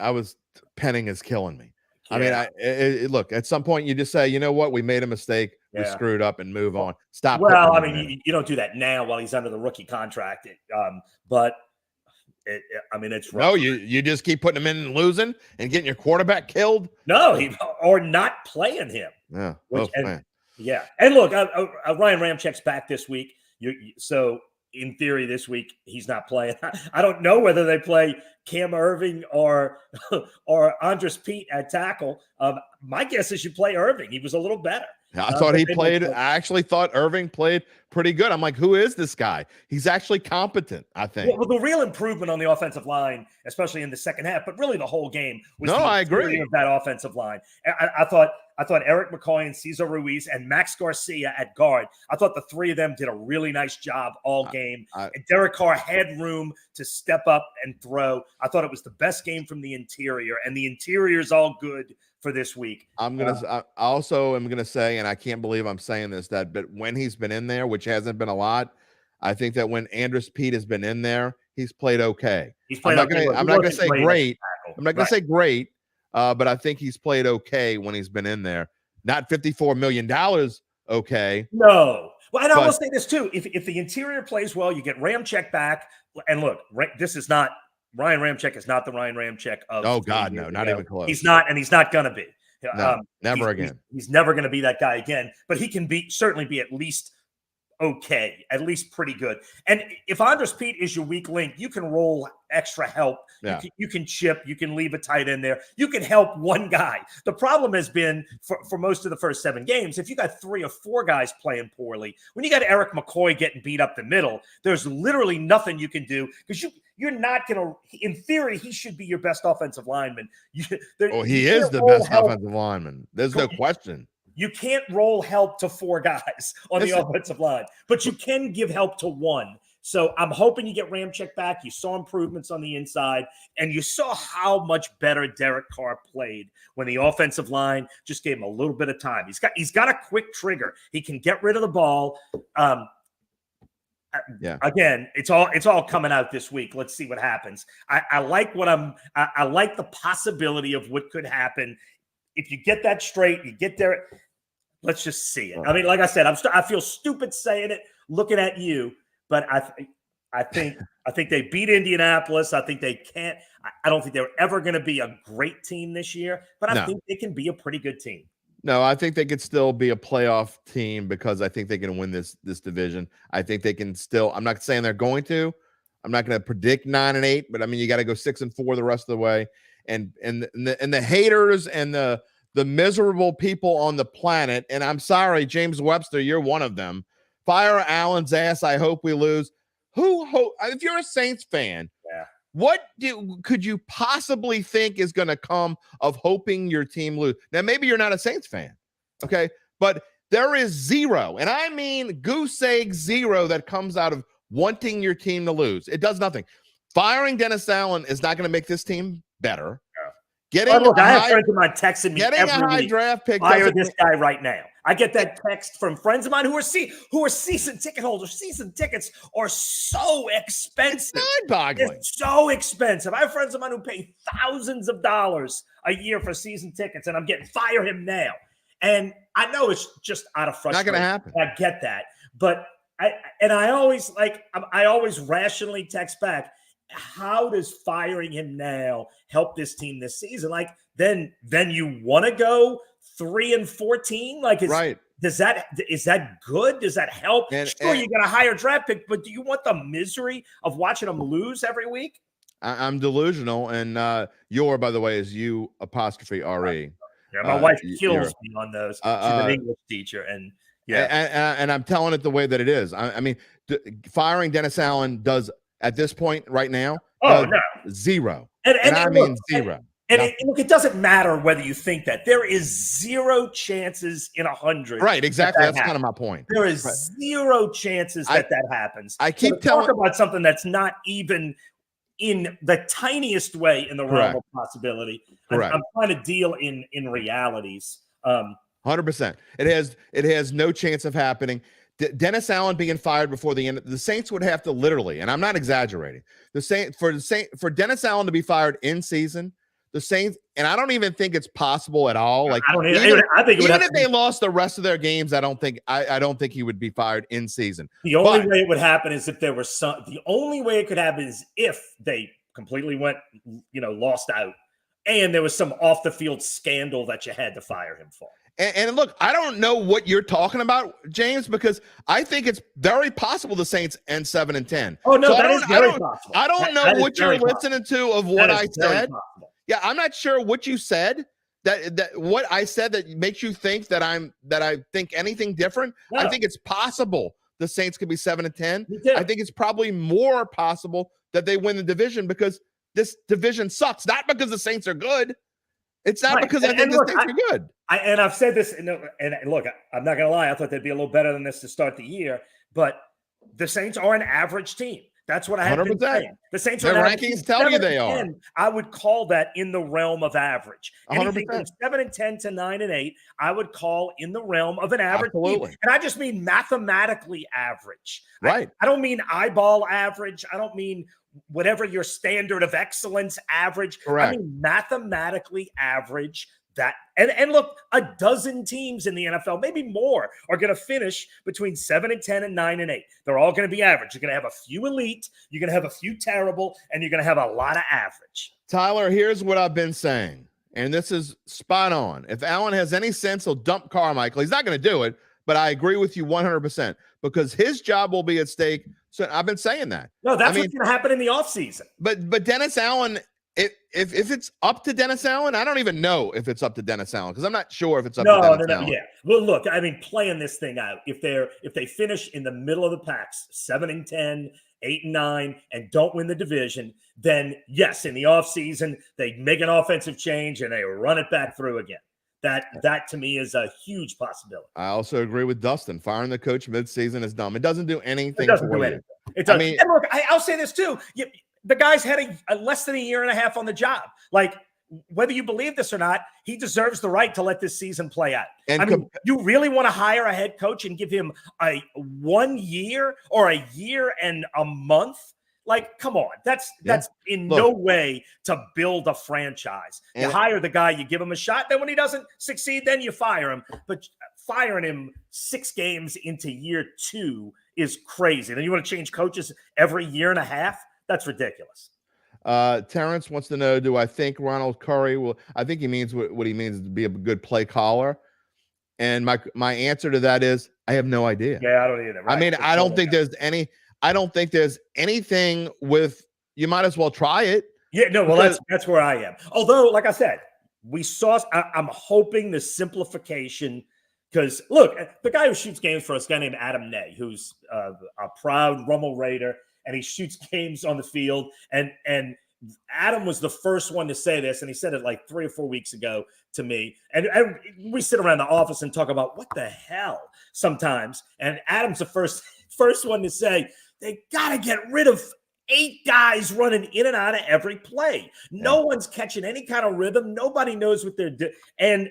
Penning is killing me. Yeah. I mean, look, at some point you just say, you know what? We made a mistake. We screwed up and move on. Stop. Well, I mean, you don't do that now while he's under the rookie contract. But it's rough. No, you just keep putting him in and losing and getting your quarterback killed. No, or not playing him. Yeah. Man. Yeah. And look, Ryan Ramczyk's back this week. So in theory, this week he's not playing. I don't know whether they play Cam Irving or Andres Pete at tackle. My guess is you play Irving. He was a little better. I thought he played. I actually thought Irving played pretty good. I'm like, who is this guy? He's actually competent, I think. Well, the real improvement on the offensive line, especially in the second half, but really the whole game, was I agree of that offensive line. I thought Eric McCoy and Cesar Ruiz and Max Garcia at guard. I thought the 3 of them did a really nice job all game. And Derek Carr had room to step up and throw. I thought it was the best game from the interior, and the interior is all good for this week. I also am gonna say, and I can't believe I'm saying this, but when he's been in there, which hasn't been a lot, I think that when Andres Pete has been in there, he's played okay. I'm not gonna say great. I'm not gonna say great, but I think he's played okay when he's been in there. Not $54 million. Okay. No. Well, and I will say this too: if the interior plays well, you get Ramczyk back. And look, this is not. Ryan Ramczyk is not the Ryan Ramczyk of. Oh God, no, not even close. He's not, and he's not going to be. No, never again. He's never going to be that guy again. But he can certainly be at least okay, at least pretty good. And if Andres Pete is your weak link, you can roll extra help. Yeah. You can chip. You can leave a tight end there. You can help one guy. The problem has been for most of the first 7 games, if you got 3 or 4 guys playing poorly, when you got Eric McCoy getting beat up the middle, there's literally nothing you can do because you're not going to, in theory, he should be your best offensive lineman. He is the best offensive lineman. There's no question. You can't roll help to 4 guys on the offensive line, but you can give help to 1. So I'm hoping you get Ramczyk back. You saw improvements on the inside, and you saw how much better Derek Carr played when the offensive line just gave him a little bit of time. He's got a quick trigger. He can get rid of the ball. Again, it's all coming out this week. Let's see what happens. I like the possibility of what could happen if you get that straight. You get there. Let's just see it. I mean, like I said, I feel stupid saying it, looking at you. But I think they beat Indianapolis. I think they can't. I don't think they're ever going to be a great team this year, but I think they can be a pretty good team. No, I think they could still be a playoff team because I think they can win this division. I think they can still. I'm not saying they're going to. I'm not going to predict 9-8, but I mean you got to go 6-4 the rest of the way. And the haters and the miserable people on the planet. And I'm sorry, James Webster, you're one of them. Fire Allen's ass. I hope we lose. If you're a Saints fan, what could you possibly think is going to come of hoping your team lose? Now, maybe you're not a Saints fan, okay? But there is zero, and I mean goose egg zero that comes out of wanting your team to lose. It does nothing. Firing Dennis Allen is not going to make this team better. I have friends of mine texting me getting every a high week, draft pick. Fire this guy right now. I get that text from friends of mine who are season ticket holders. Season tickets are so expensive. It's mind-boggling. It's so expensive. I have friends of mine who pay thousands of dollars a year for season tickets, and I'm getting fire him now. And I know it's just out of frustration. Not going to happen. I get that, but I always rationally text back. How does firing him now help this team this season? Like, then you want to go 3-14? Like, right. Is that good? Does that help? Sure, you got a higher draft pick, but do you want the misery of watching them lose every week? I'm delusional, and your, by the way, is U apostrophe RE. Yeah, my wife kills me on those. She's an English teacher, and and I'm telling it the way that it is. I mean, firing Dennis Allen does. At this point, right now, zero. And I mean zero. Look, it doesn't matter whether you think that. There is zero chances in 100. Right, exactly. That's kind of my point. There is zero chances that happens. I keep telling about something that's not even in the tiniest way in the realm of possibility. I'm trying to deal in realities. 100%. It has no chance of happening. Dennis Allen being fired before the end, the Saints would have to literally, and I'm not exaggerating, for Dennis Allen to be fired in season, the Saints, and I don't even think it's possible at all. Like, I think even if they lost the rest of their games, I don't think he would be fired in season. The only way it would happen is if there was the only way it could happen is if they completely went, lost out, and there was some off the field scandal that you had to fire him for. And look, I don't know what you're talking about, James, because I think it's very possible the Saints end 7-10. Oh no, that is very possible. I don't know what you're listening to of what I said. Yeah, I'm not sure what you said. That what I said that makes you think that I think anything different. No. I think it's possible the Saints could be 7-10. I think it's probably more possible that they win the division because this division sucks, not because the Saints are good. It's not because I think the Saints are good. And I've said this, and look, I'm not going to lie. I thought they'd be a little better than this to start the year, but the Saints are an average team. That's what I have been saying. The Saints are rankings tell you they are. I would call that in the realm of average. 100%. Anything from 7-10 to 9-8, I would call in the realm of an average Absolutely. team. And I just mean mathematically average. Right. I don't mean eyeball average. I don't mean whatever your standard of excellence average. Correct. I mean mathematically average. That and look, a dozen teams in the NFL, maybe more, are going to finish between 7-10 and 9-8. They're all going to be average. You're going to have a few elite, you're going to have a few terrible, and you're going to have a lot of average. Tyler, here's what I've been saying, and this is spot on. If Allen has any sense, he'll dump Carmichael. He's not going to do it, but I agree with you 100% because his job will be at stake. So I've been saying that. No, what's going to happen in the offseason. But Dennis Allen. If it's up to Dennis Allen, I don't even know if it's up to Dennis Allen because I'm not sure if it's up to Dennis Allen. Yeah. Well, look, I mean, playing this thing out. If they finish in the middle of the packs, 7-10, 8-9, and don't win the division, then yes, in the offseason, they make an offensive change and they run it back through again. That to me is a huge possibility. I also agree with Dustin. Firing the coach midseason is dumb. It doesn't do anything for you. It does. I mean, and look, I'll say this too. The guy's had a less than a year and a half on the job. Like, whether you believe this or not, he deserves the right to let this season play out. And I mean, you really want to hire a head coach and give him a 1 year or a year and a month? Like, come on. That's in no way to build a franchise. You hire the guy, you give him a shot. Then when he doesn't succeed, then you fire him. But firing him 6 games into year 2 is crazy. Then you want to change coaches every year and a half? That's ridiculous. Terrence wants to know, do I think Ronald Curry will? I think he means what he means to be a good play caller. And my answer to that is I have no idea. Yeah, I don't either. Right? I mean, I don't think there's anything with, you might as well try it. Yeah, no, well, that's where I am. Although, like I said, I'm hoping the simplification, because look, the guy who shoots games for us, a guy named Adam Ney, who's a proud Rummel Raider, and he shoots games on the field. And Adam was the first one to say this, and he said it like 3 or 4 weeks ago to me. And we sit around the office and talk about what the hell sometimes. And Adam's the first one to say, they got to get rid of 8 guys running in and out of every play. No one's catching any kind of rhythm. Nobody knows what they're doing. And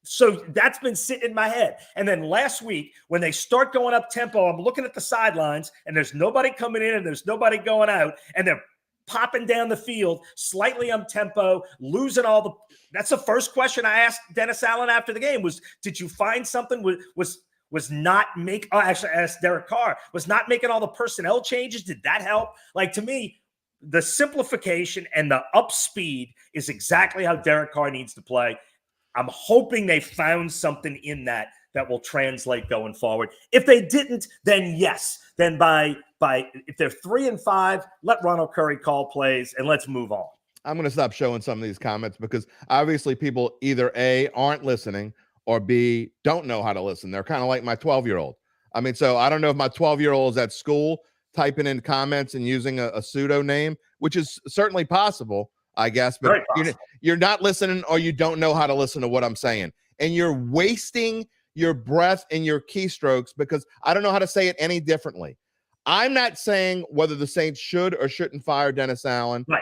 so that's been sitting in my head. And then last week, when they start going up tempo, I'm looking at the sidelines, and there's nobody coming in and there's nobody going out, and they're popping down the field, slightly up tempo, losing all the. That's the first question I asked Dennis Allen after the game was, did you find something was not make? Oh, actually, I asked Derek Carr, was not making all the personnel changes. Did that help? Like, to me, the simplification and the up speed is exactly how Derek Carr needs to play. I'm hoping they found something in that will translate going forward. If they didn't, then yes. Then by if they're 3-5, let Ronald Curry call plays and let's move on. I'm going to stop showing some of these comments because obviously people either A, aren't listening, or B, don't know how to listen. They're kind of like my 12-year-old. I mean, so I don't know if my 12-year-old is at school typing in comments and using a pseudo name, which is certainly possible, I guess, but you're not listening, or you don't know how to listen to what I'm saying. And you're wasting your breath and your keystrokes because I don't know how to say it any differently. I'm not saying whether the Saints should or shouldn't fire Dennis Allen. Right.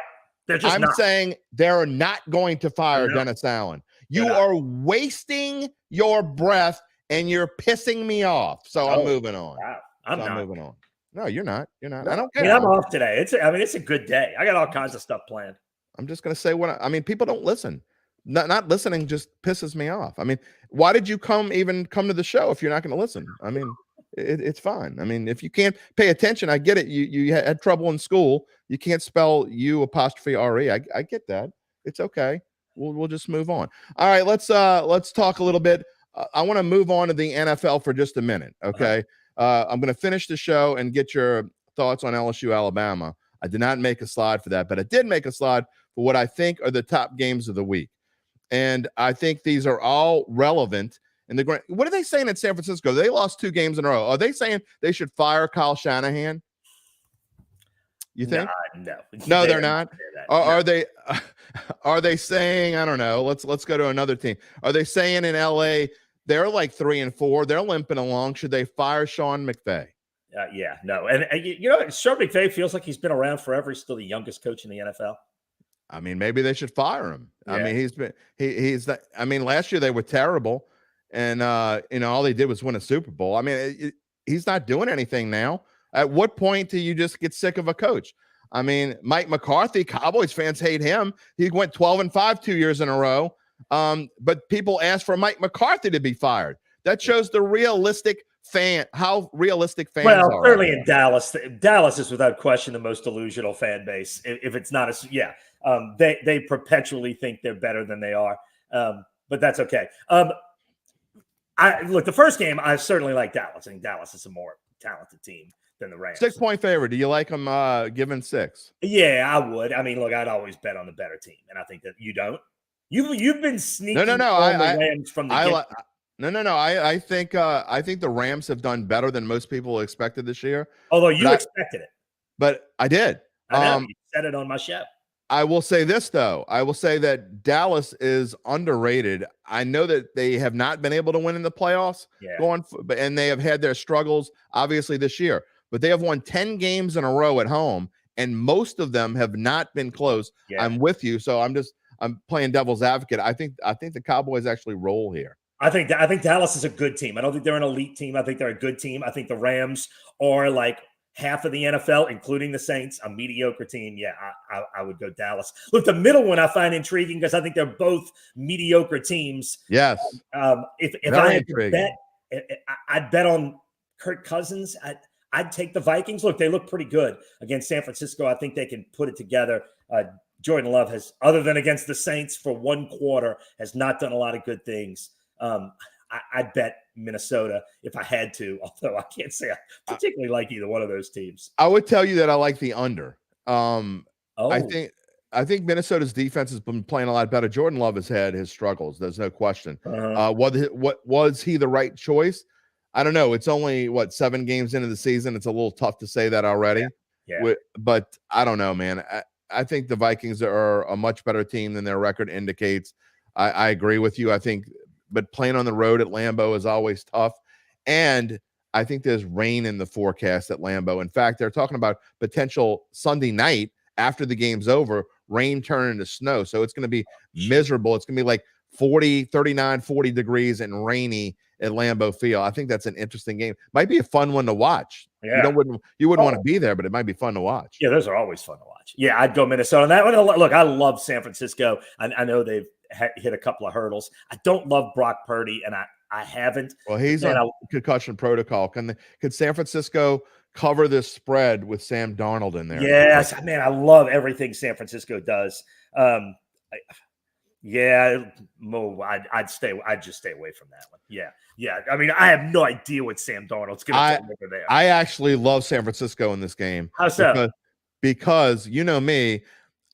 I'm saying they're not going to fire Dennis Allen. You are wasting your breath and you're pissing me off. So I'm moving on. Wow. I'm moving on. No, you're not. You're not. No. I don't care. I mean, I'm off today. It's a good day. I got all kinds of stuff planned. I'm just going to say I mean, people don't listen. Not listening just pisses me off. I mean, why did you come to the show if you're not going to listen? I mean, it's fine. I mean, if you can't pay attention, I get it. You had trouble in school. You can't spell U''re. I get that. It's okay. We'll just move on. All right, let's talk a little bit. I want to move on to the NFL for just a minute. Okay. I'm going to finish the show and get your thoughts on LSU Alabama. I did not make a slide for that, but I did make a slide for what I think are the top games of the week. And I think these are all relevant. And what are they saying in San Francisco? They lost 2 games in a row. Are they saying they should fire Kyle Shanahan? You think? No, they're not. Are they saying, I don't know, let's go to another team. Are they saying in LA they're like 3-4, they're limping along, should they fire Sean McVay? Yeah, no. And Sean McVay feels like he's been around forever. He's still the youngest coach in the NFL. I mean, maybe they should fire him. Yeah. I mean, I mean, last year they were terrible, and all they did was win a Super Bowl. I mean, he's not doing anything now. At what point do you just get sick of a coach? I mean, Mike McCarthy, Cowboys fans hate him. He went 12-5 2 years in a row. But people asked for Mike McCarthy to be fired. That shows the how realistic fans are. Well, clearly in Dallas is without question the most delusional fan base. If it's not they perpetually think they're better than they are. But that's okay. Look, the first game, I certainly like Dallas. I think Dallas is a more talented team than the Rams. 6-point favorite. Do you like them giving 6? Yeah, I would. I mean, look, I'd always bet on the better team, and I think that you don't. You've been sneaking. No. The Rams from the No. I think the Rams have done better than most people expected this year. Although you expected it, but I did. I know. You said it on my show. I will say this, though. I will say that Dallas is underrated. I know that they have not been able to win in the playoffs, and they have had their struggles, obviously, this year. but they have won 10 games in a row at home, and most of them have not been close. Yeah. I'm with you, so I'm playing devil's advocate. I think the Cowboys actually roll here. I think Dallas is a good team. I don't think they're an elite team. I think they're a good team. I think the Rams are like half of the NFL, including the Saints, a mediocre team. Yeah, I would go Dallas. Look, the middle one I find intriguing because I think they're both mediocre teams. Yes. If I had to bet, I'd bet on Kirk Cousins. I'd take the Vikings. Look, they look pretty good against San Francisco. I think they can put it together. Jordan Love has, other than against the Saints for one quarter, has not done a lot of good things. I'd bet Minnesota if I had to, although I can't say I particularly like either one of those teams. I would tell you that I like the under. I think Minnesota's defense has been playing a lot better. Jordan Love has had his struggles. There's no question. What was he the right choice? I don't know. It's only 7 games into the season. It's a little tough to say that already. Yeah. But I don't know, man. I think the Vikings are a much better team than their record indicates. I agree with you. I think, but playing on the road at Lambeau is always tough. And I think there's rain in the forecast at Lambeau. In fact, they're talking about potential Sunday night after the game's over, rain turn into snow. So it's going to be miserable. It's going to be like 39, 40 degrees and rainy at Lambeau Field. I think that's an interesting game. Might be a fun one to watch. Yeah. You wouldn't want to be there, but it might be fun to watch. Yeah, those are always fun to watch. Yeah, I'd go Minnesota on that one. Look, I love San Francisco. I know they've hit a couple of hurdles. I don't love Brock Purdy, and I haven't. Well, he's on concussion protocol. Can San Francisco cover this spread with Sam Darnold in there? Yes, man, I love everything San Francisco does. I'd just stay away from that one. Yeah. I mean, I have no idea what Sam Darnold's going to do over there. I actually love San Francisco in this game. How so? Because you know me,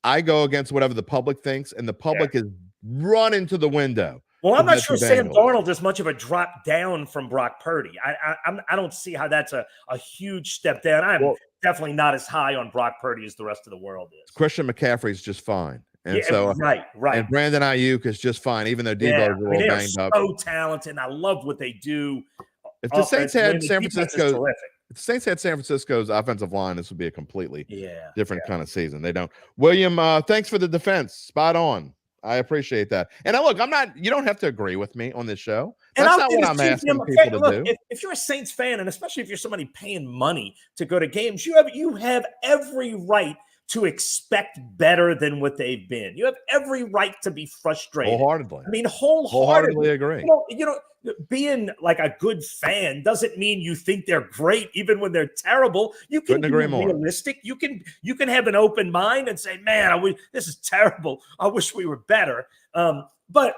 I go against whatever the public thinks, and the public is running to the window. Well, I'm not sure Sam Darnold is much of a drop down from Brock Purdy. I don't see how that's a huge step down. I'm definitely not as high on Brock Purdy as the rest of the world is. Christian McCaffrey's just fine. And right. And Brandon Ayuk is just fine, even though Debo's a little banged up. So talented, and I love what they do. If the Saints had San Francisco's offensive line, this would be a completely different kind of season. They don't. William, thanks for the defense. Spot on. I appreciate that. And look, you don't have to agree with me on this show. That's not what I'm asking people to do. If you're a Saints fan, and especially if you're somebody paying money to go to games, you have every right to expect better than what they've been. You have every right to be frustrated. Wholeheartedly. I mean, wholeheartedly agree. You know, being like a good fan doesn't mean you think they're great, even when they're terrible. You can be realistic. You can have an open mind and say, "Man, this is terrible. I wish we were better." But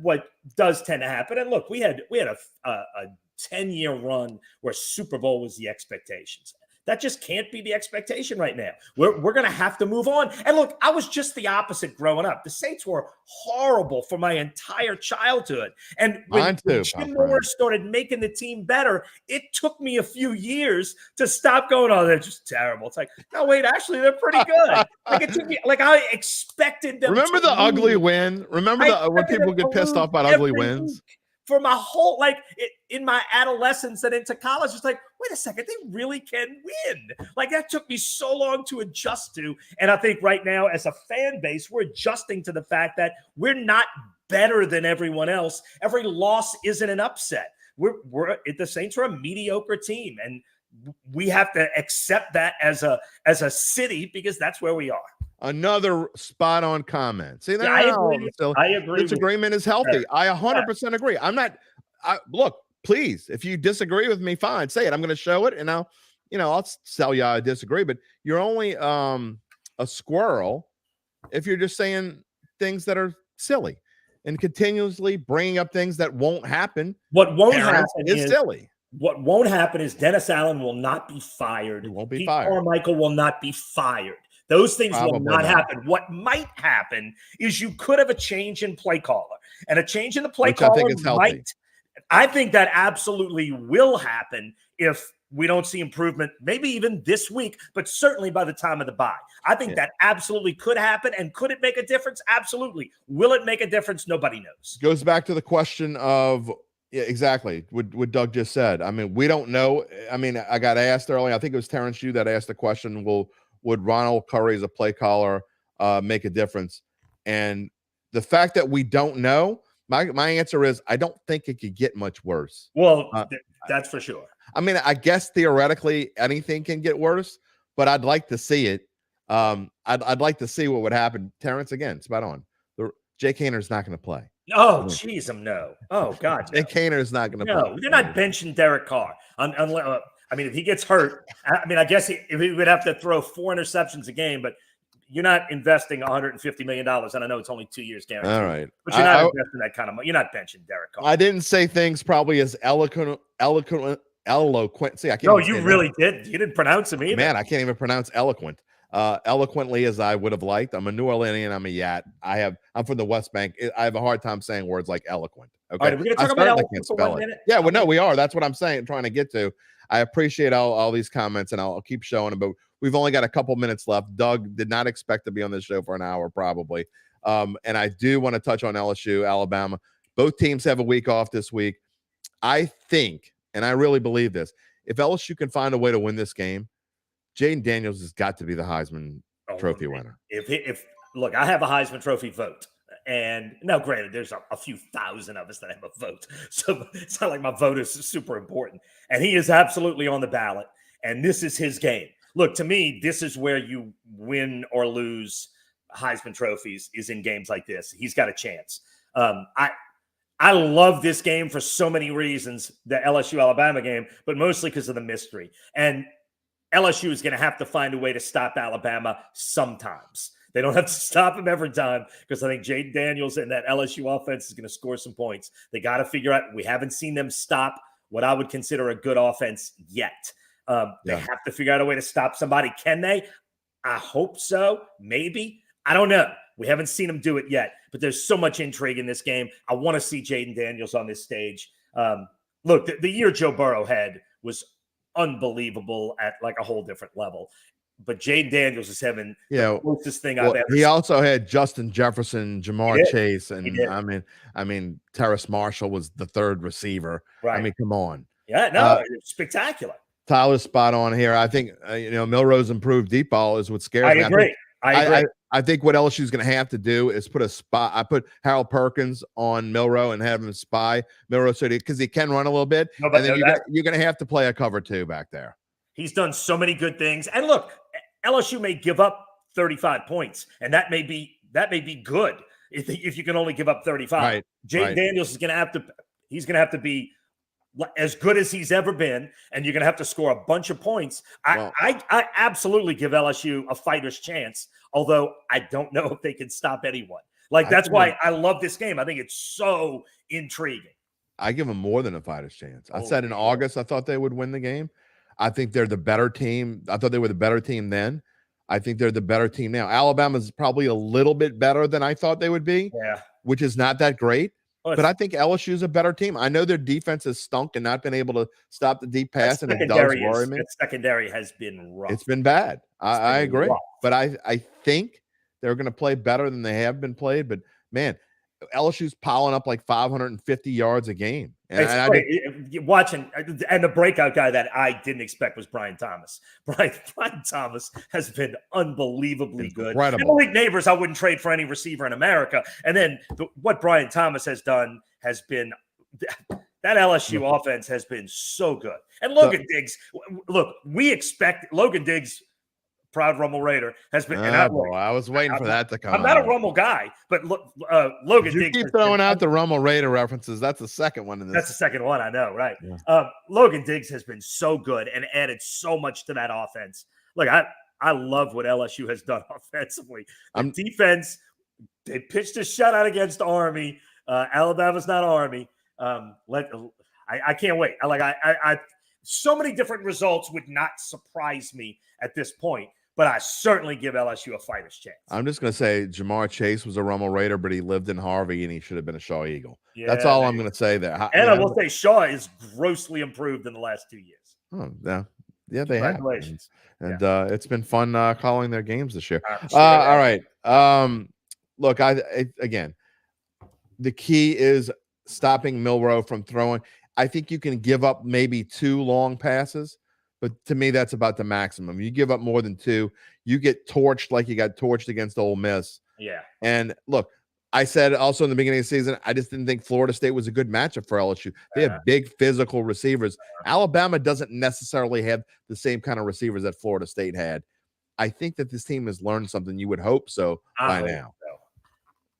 what does tend to happen? And look, we had a 10-year run where Super Bowl was the expectations. That just can't be the expectation right now. We're going to have to move on. And look, I was just the opposite growing up. The Saints were horrible for my entire childhood. And when Jim Morris started making the team better, it took me a few years to stop going, "Oh, they're just terrible." It's like, no, wait, actually, they're pretty good. It took me, I expected them. Remember the ugly win? Remember when people get pissed off about ugly wins? For my whole, in my adolescence and into college, it's like, wait a second, they really can win. That took me so long to adjust to. And I think right now, as a fan base, we're adjusting to the fact that we're not better than everyone else. Every loss isn't an upset. The Saints are a mediocre team, and we have to accept that as a city, because that's where we are. Another spot on comment. See, I agree. Disagreement is healthy. I 100% agree. Look, please, if you disagree with me, fine, say it. I'm going to show it, and I'll tell you I disagree. But you're only a squirrel if you're just saying things that are silly and continuously bringing up things that won't happen. What won't happen is silly. What won't happen is Dennis Allen will not be fired. He won't be Pete fired. Carmichael will not be fired. Those things will not happen. What might happen is you could have a change in play caller, and a change in the play caller I think that absolutely will happen if we don't see improvement, maybe even this week, but certainly by the time of the bye. I think that absolutely could happen. And could it make a difference? Absolutely. Will it make a difference? Nobody knows. Goes back to the question of, Yeah, exactly. What Doug just said. I mean, we don't know. I mean, I got asked earlier. I think it was Terrence Yu that asked the question: would Ronald Curry as a play caller make a difference? And the fact that we don't know, my answer is I don't think it could get much worse. Well, that's for sure. I mean, I guess theoretically anything can get worse, but I'd like to see it. I'd like to see what would happen. Terrence, again, spot on. Jake Hayner's not going to play. Oh, jeez, no. Oh, God. Jake Hayner is not going to play. No, they're not benching Derek Carr. I mean, if he gets hurt, I mean, I guess he would have to throw 4 interceptions a game, but you're not investing $150 million. And I know it's only 2 years guaranteed. All right. But you're not investing that kind of money. You're not benching Derek Carr. I didn't say things probably as eloquent. See, I can't. No, you really did. You didn't pronounce him either. Man, I can't even pronounce eloquent. Eloquently as I would have liked. I'm a New Orleanian. I'm a Yat. I'm from the West Bank. I have a hard time saying words like eloquent. Okay, all right, we're going to talk about eloquent for 1 minute. Yeah, well, no, we are. That's what I'm saying. Trying to get to. I appreciate all these comments, and I'll keep showing them. But we've only got a couple minutes left. Doug did not expect to be on this show for an hour, probably. And I do want to touch on LSU, Alabama. Both teams have a week off this week. I think, and I really believe this, if LSU can find a way to win this game, Jaden Daniels has got to be the Heisman Trophy winner. If look, I have a Heisman Trophy vote. And now, granted, there's a few thousand of us that have a vote. So it's not like my vote is super important. And he is absolutely on the ballot. And this is his game. Look, to me, this is where you win or lose Heisman trophies is in games like this. He's got a chance. I love this game for so many reasons, the LSU-Alabama game, but mostly because of the mystery. And LSU is going to have to find a way to stop Alabama sometimes. They don't have to stop him every time because I think Jaden Daniels and that LSU offense is going to score some points. They got to figure out – we haven't seen them stop what I would consider a good offense yet. They have to figure out a way to stop somebody. Can they? I hope so. Maybe. I don't know. We haven't seen them do it yet, but there's so much intrigue in this game. I want to see Jaden Daniels on this stage. Look, the year Joe Burrow had was unbelievable at like a whole different level. But Jaden Daniels is having the closest thing I've ever seen. He also had Justin Jefferson, Jamar Chase, and I mean, Terrace Marshall was the third receiver. Right. I mean, come on. Yeah, no, it's spectacular. Tyler's spot on here. I think Milroe's improved deep ball is what scares me. I agree. I think what LSU is going to have to do is put a spy. I put Harold Perkins on Milroe and have him spy Milroe because he can run a little bit. No, and then you're going to have to play a cover 2 back there. He's done so many good things. And look, LSU may give up 35 points, and that may be good if you can only give up 35. Right. Jaden Daniels is going to have to be as good as he's ever been, and you're going to have to score a bunch of points. I absolutely give LSU a fighter's chance, although I don't know if they can stop anyone. That's why I love this game. I think it's so intriguing. I give them more than a fighter's chance. I said in August I thought they would win the game. I think they're the better team. I thought they were the better team then. I think they're the better team now. Alabama's probably a little bit better than I thought they would be, which is not that great. But I think LSU is a better team. I know their defense has stunk and not been able to stop the deep pass, and it does worry me. That secondary has been rough. It's been bad. I agree. Rough. But I think they're going to play better than they have been played. But, man, LSU's piling up like 550 yards a game. And watching, and the breakout guy that I didn't expect was Brian Thomas. Brian Thomas has been unbelievably good. Incredible. And Malik Neighbors, I wouldn't trade for any receiver in America. And then what Brian Thomas has done has been that LSU offense has been so good. And Logan Diggs, look, we expect Logan Diggs. Proud Rummel Raider has been. I was waiting for that to come. I'm not a Rummel guy, but look, Logan Diggs. You keep throwing out the Rummel Raider references. That's the second one in this. That's the second one. I know, right? Yeah. Logan Diggs has been so good and added so much to that offense. Look, I love what LSU has done offensively. Defense, they pitched a shutout against Army. Alabama's not Army. I can't wait. So many different results would not surprise me at this point. But I certainly give LSU a fighter's chance. I'm just going to say Jamar Chase was a Rummel Raider, but he lived in Harvey, and he should have been a Shaw Eagle. Yeah, that's all I'm going to say there. And I will say Shaw is grossly improved in the last 2 years. Oh, yeah, they have. And it's been fun calling their games this year. All right. Look, again, the key is stopping Milroe from throwing. I think you can give up maybe 2 long passes, but to me, that's about the maximum. You give up more than 2, you get torched like you got torched against Ole Miss. Yeah. And look, I said also in the beginning of the season, I just didn't think Florida State was a good matchup for LSU. They have big physical receivers. Alabama doesn't necessarily have the same kind of receivers that Florida State had. I think that this team has learned something. You would hope so by now. So.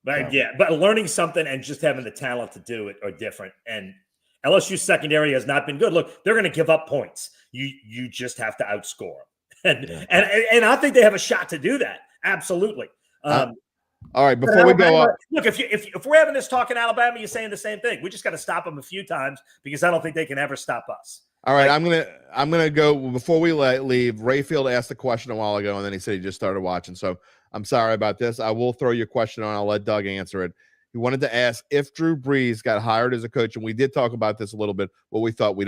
But but learning something and just having the talent to do it are different. And LSU's secondary has not been good. Look, they're going to give up points. You just have to outscore them. And I think they have a shot to do that. Absolutely. All right, before we go up, look, if we're having this talk in Alabama, you're saying the same thing. We just got to stop them a few times because I don't think they can ever stop us. All right, I'm gonna go before we leave. Rayfield asked a question a while ago, and then he said he just started watching. So I'm sorry about this. I will throw your question on. I'll let Doug answer it. He wanted to ask if Drew Brees got hired as a coach, and we did talk about this a little bit. What we thought, I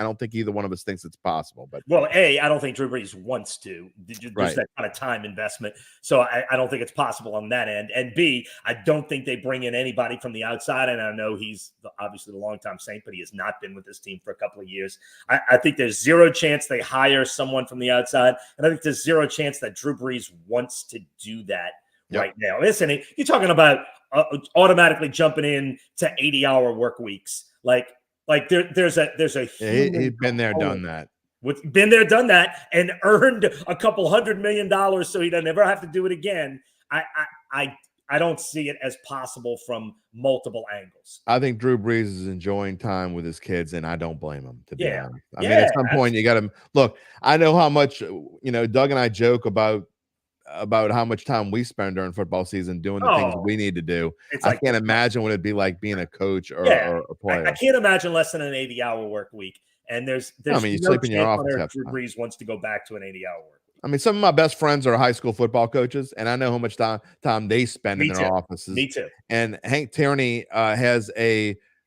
don't think either one of us thinks it's possible. But I don't think Drew Brees wants to. There's that kind of time investment, so I don't think it's possible on that end. And B, I don't think they bring in anybody from the outside. And I know he's obviously the longtime Saint, but he has not been with this team for a couple of years. I think there's zero chance they hire someone from the outside, and I think there's zero chance that Drew Brees wants to do that right now. Listen, you're talking about automatically jumping in to 80-hour work weeks. Like there's a he's been there, done that. Been there, done that, and earned a couple $100 million so he doesn't ever have to do it again. I don't see it as possible from multiple angles. I think Drew Brees is enjoying time with his kids, and I don't blame him, to be honest. I mean, at some point you got to look. I know how much Doug and I joke about how much time we spend during football season doing the things we need to do. I can't imagine what it'd be like being a coach or a player. I can't imagine less than an 80-hour work week. And there's you sleep in your office. Drew Brees wants to go back to an 80-hour work week. I mean, some of my best friends are high school football coaches, and I know how much time they spend in their offices. Me too. And Hank Tierney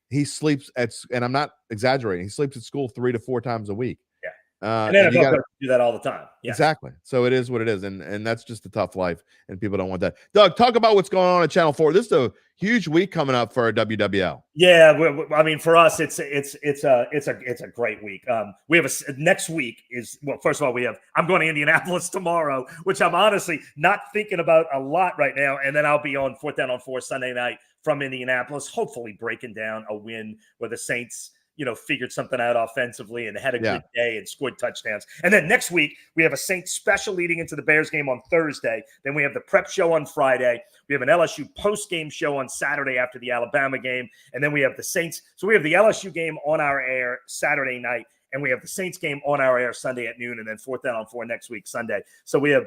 he sleeps and I'm not exaggerating, he sleeps at school 3 to 4 times a week. And then I do that all the time. Yeah. Exactly. So it is what it is. And that's just a tough life. And people don't want that. Doug, talk about what's going on at Channel 4. This is a huge week coming up for WWL. Yeah. I mean, for us, it's a great week. We have next week first of all, I'm going to Indianapolis tomorrow, which I'm honestly not thinking about a lot right now. And then I'll be on 4th Down on 4 Sunday night from Indianapolis, hopefully breaking down a win where the Saints figured something out offensively and had a good day and scored touchdowns. And then next week, we have a Saints special leading into the Bears game on Thursday. Then we have the prep show on Friday. We have an LSU post-game show on Saturday after the Alabama game. And then we have the Saints. So we have the LSU game on our air Saturday night, and we have the Saints game on our air Sunday at noon, and then 4th Down on 4 next week, Sunday. So we have,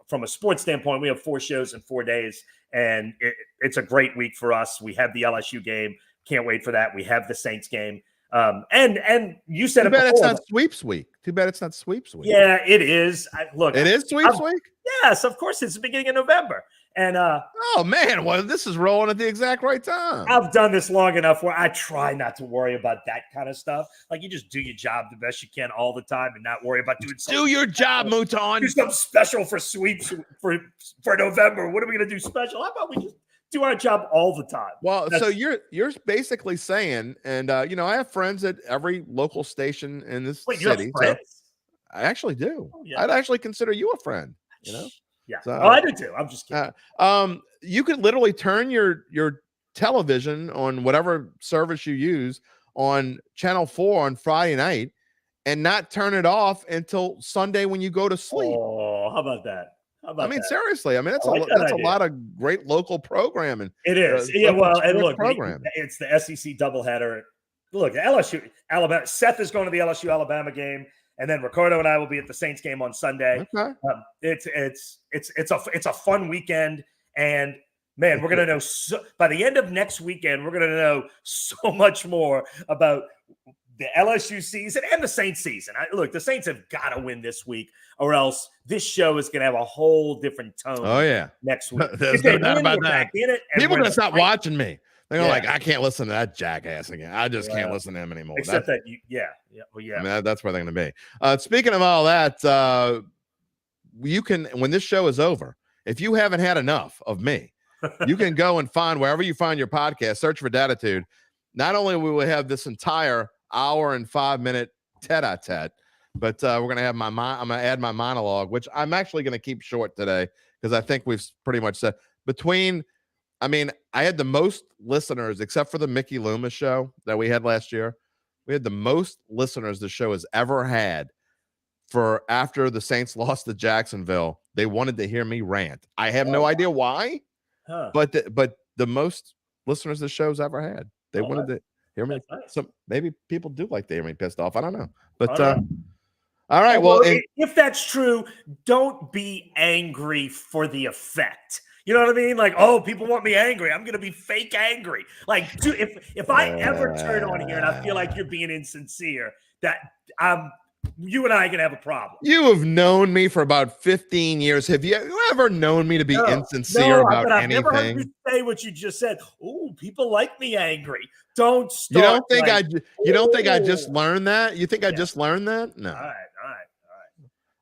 from a sports standpoint, we have 4 shows in 4 days, and it's a great week for us. We have the LSU game. Can't wait for that. We have the Saints game. And you said Too bad it's not sweeps week. Too bad it's not sweeps week. Yeah, it is. It is sweeps week? Yes, of course. It's the beginning of November. And oh man, well, this is rolling at the exact right time. I've done this long enough where I try not to worry about that kind of stuff. Like, you just do your job the best you can all the time and not worry about doing something. Do your job, Mouton. Do something special for sweeps for November. What are we gonna do special? How about we just do our job all the time? Well, so you're basically saying, and I have friends at every local station in this city. So I actually do. Oh, yeah. I'd actually consider you a friend. Yeah. So, I do too. I'm just kidding. You could literally turn your television on whatever service you use on Channel 4 on Friday night and not turn it off until Sunday when you go to sleep. Oh, how about that? Seriously. I mean, that's a lot of great local programming. It is. Well, and look, it's the SEC doubleheader. Look, LSU, Alabama. Seth is going to the LSU Alabama game, and then Ricardo and I will be at the Saints game on Sunday. Okay. It's a fun weekend, and man, we're gonna know by the end of next weekend, we're gonna know so much more about the LSU season and the Saints season. Look, the Saints have got to win this week, or else this show is going to have a whole different tone. Oh yeah, next week. There's no doubt about that. People are going to stop watching me. They're like, I can't listen to that jackass again. I just can't listen to him anymore. Except I mean, that's where they're going to be. Speaking of all that, you can, when this show is over, if you haven't had enough of me, you can go and find wherever you find your podcast, search for Dattitude. not only will we have this entire hour and 5-minute tete-a-tete, but we're going to have I'm going to add my monologue, which I'm actually going to keep short today because I think we've pretty much said I had the most listeners, except for the Mickey Loomis show that we had last year. We had the most listeners the show has ever had for after the Saints lost to Jacksonville. They wanted to hear me rant. I have no idea why, but the most listeners the show's ever had. They wanted to hear me. Nice. So maybe people do like to hear me pissed off. I don't know. But all right. Well, if that's true, don't be angry for the effect. You know what I mean? Like, oh, people want me angry. I'm going to be fake angry. Like, dude, if I ever turn on here and I feel like you're being insincere, that you and I can have a problem. You have known me for about 15 years. Have you ever known me to be insincere about anything? I've never heard you say what you just said. Oh, people like me angry. Don't start. You don't think I just learned that? You think I just learned that? No. All right.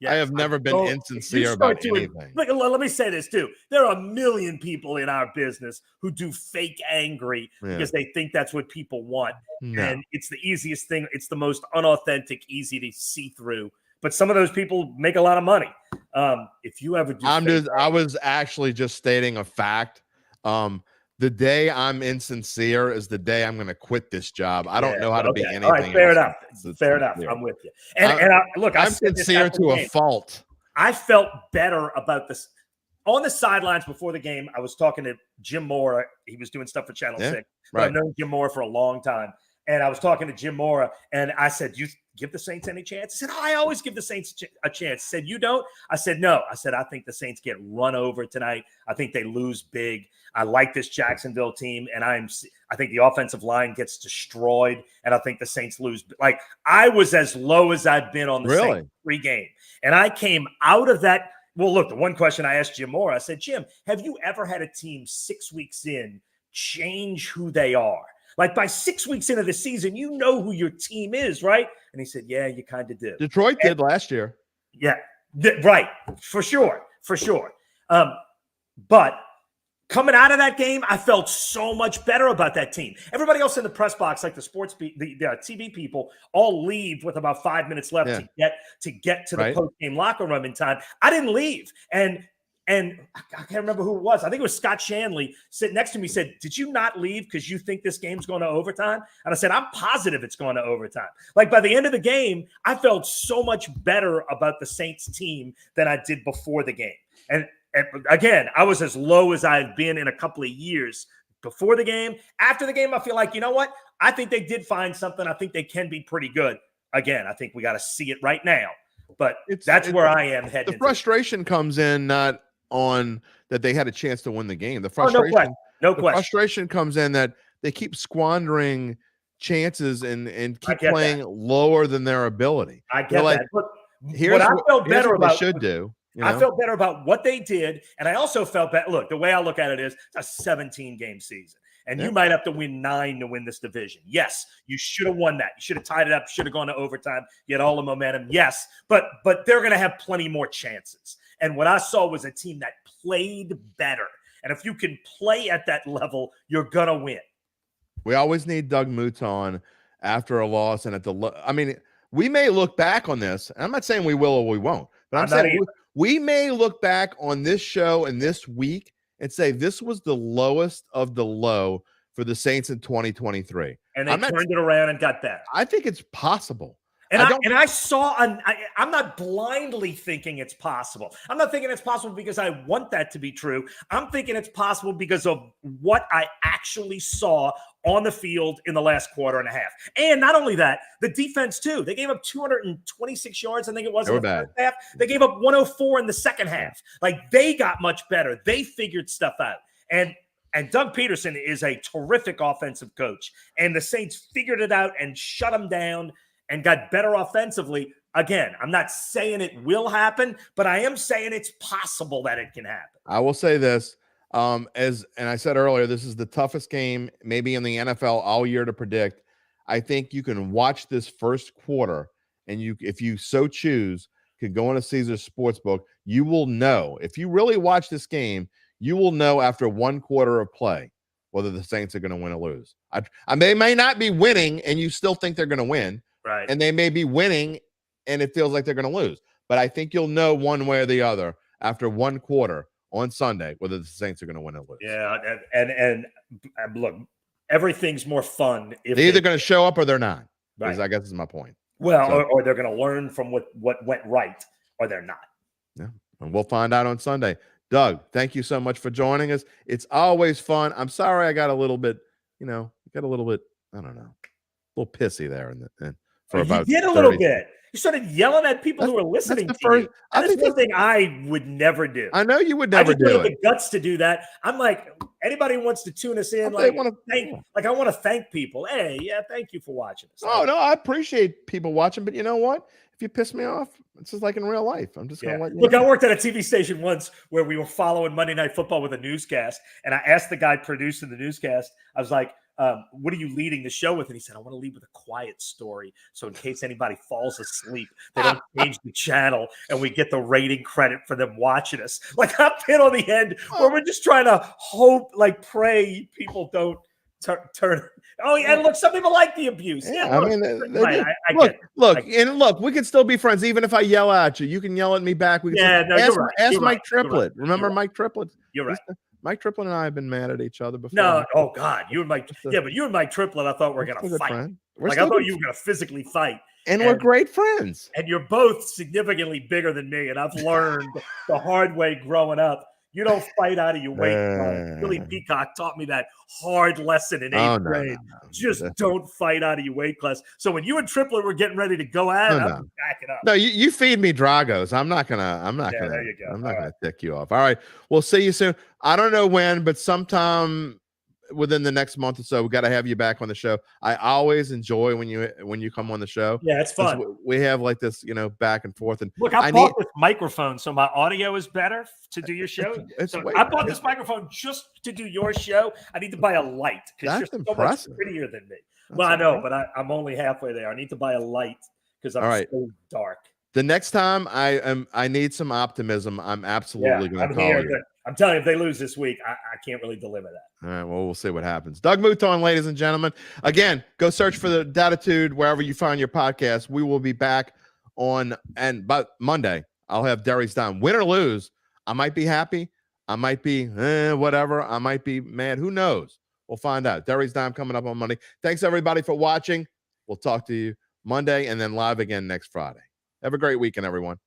Yes, I have never been insincere about anything. Let me say this too. There are a million people in our business who do fake angry because they think that's what people want. No. And it's the easiest thing. It's the most unauthentic, easy to see through. But some of those people make a lot of money. If you ever do, I was actually just stating a fact. The day I'm insincere is the day I'm going to quit this job. I don't know how to be anything. All right, fair enough. Fair enough. I'm with you. And I'm sincere to a fault. I felt better about this. On the sidelines before the game, I was talking to Jim Mora. He was doing stuff for Channel 6. Right. I've known Jim Mora for a long time. And I was talking to Jim Mora, and I said, you give the Saints any chance? He said, I always give the Saints a chance. He said, you don't? I said, no. I said, I think the Saints get run over tonight. I think they lose big. I like this Jacksonville team, and I think the offensive line gets destroyed, and I think the Saints lose. Like, I was as low as I've been on the Saints pregame. And I came out of that. Well, look, the one question I asked Jim Mora, I said, Jim, have you ever had a team 6 weeks in change who they are? Like, by 6 weeks into the season, you know who your team is, right? And he said, yeah, you kind of do. Detroit did last year. Yeah, right. For sure. But coming out of that game, I felt so much better about that team. Everybody else in the press box, like the TV people, all leave with about 5 minutes left to get to the post-game locker room in time. I didn't leave. And I can't remember who it was. I think it was Scott Shanley sitting next to me, said, did you not leave because you think this game's going to overtime? And I said, I'm positive it's going to overtime. Like, by the end of the game, I felt so much better about the Saints team than I did before the game. And again, I was as low as I've been in a couple of years before the game. After the game, I feel like, you know what? I think they did find something. I think they can be pretty good. Again, I think we got to see it right now. But that's where I am heading. The frustration comes in not on that they had a chance to win the game. The frustration, no question. Frustration comes in that they keep squandering chances and keep playing lower than their ability. I get that. But what I felt better about, they should do. I felt better about what they did, and I also felt better. Look, the way I look at it is it's a 17-game season, and you might have to win 9 to win this division. Yes, you should have won that. You should have tied it up. Should have gone to overtime. You had all the momentum. Yes, but they're going to have plenty more chances. And what I saw was a team that played better. And if you can play at that level, you're going to win. We always need Doug Mouton after a loss. And we may look back on this. And I'm not saying we will or we won't. But I'm saying we may look back on this show and this week and say this was the lowest of the low for the Saints in 2023. And they turned it around and got better. I think it's possible. I'm not blindly thinking it's possible. I'm not thinking it's possible because I want that to be true. I'm thinking it's possible because of what I actually saw on the field in the last quarter and a half. And not only that, the defense too. They gave up 226 yards, I think it was, in the first half. They gave up 104 in the second half. Like, they got much better. They figured stuff out. And Doug Peterson is a terrific offensive coach. And the Saints figured it out and shut him down and got better offensively. Again, I'm not saying it will happen, but I am saying it's possible that it can happen. I will say this, and I said earlier, this is the toughest game maybe in the NFL all year to predict. I think you can watch this first quarter, and if you so choose, could go on a Caesars Sportsbook. You will know, if you really watch this game, you will know after one quarter of play whether the Saints are going to win or lose. They may not be winning, and you still think they're going to win, right? And they may be winning, and it feels like they're going to lose. But I think you'll know one way or the other after one quarter on Sunday whether the Saints are going to win or lose. Yeah, and look, everything's more fun if they're either going to show up or they're not. Right. I guess is my point. Well, or they're going to learn from what went right, or they're not. Yeah, and we'll find out on Sunday. Doug, thank you so much for joining us. It's always fun. I'm sorry I got a little bit, I don't know, a little pissy there. You did a little bit. You started yelling at people who were listening to you. That's one thing I would never do. I know you would never do it. I just the guts to do that. I'm like, anybody who wants to tune us in, I want to thank people. Hey, yeah, thank you for watching us. Oh, no, I appreciate people watching, but you know what? If you piss me off, it's just like in real life. I'm just going to let you know. Look, I worked at a TV station once where we were following Monday Night Football with a newscast, and I asked the guy producing the newscast, I was like, what are you leading the show with? And he said, I want to lead with a quiet story. So in case anybody falls asleep, they don't change the channel and we get the rating credit for them watching us. Like I'm hit on the end where we're just trying to hope, pray people don't turn. Oh, yeah. And look, some people like the abuse. Yeah, look, we can still be friends. Even if I yell at you, you can yell at me back. We can ask Mike Triplett. Remember Mike Triplett? You're right. Mike Triplett and I have been mad at each other before. No, oh God, you and Mike. But you and Mike Triplett, I thought were going to fight. I thought you were going to physically fight. And we're great friends. And you're both significantly bigger than me. And I've learned the hard way growing up. You don't fight out of your weight class. Billy Peacock taught me that hard lesson in eighth grade. Just don't fight out of your weight class. So when you and Triplett were getting ready to go at it, I'm backing up. No, you feed me Dragos. I'm not gonna tick you off. All right. We'll see you soon. I don't know when, but sometime within the next month or so, we got to have you back on the show. I always enjoy when you come on the show. Yeah, it's fun. We have like this, back and forth. And look, I bought this microphone so my audio is better to do your show. I bought this microphone just to do your show. I need to buy a light because you're so much prettier than me. Well, I know, but I'm only halfway there. I need to buy a light because I'm so dark. The next time I need some optimism, I'm absolutely going to call you. I'm telling you, if they lose this week, I can't really deliver that. All right, well, we'll see what happens. Doug Mouton, ladies and gentlemen. Again, go search for the Dattitude wherever you find your podcast. We will be back by Monday. I'll have Derry's down. Win or lose, I might be happy. I might be whatever. I might be mad. Who knows? We'll find out. Derry's Dime coming up on Monday. Thanks, everybody, for watching. We'll talk to you Monday and then live again next Friday. Have a great weekend, everyone.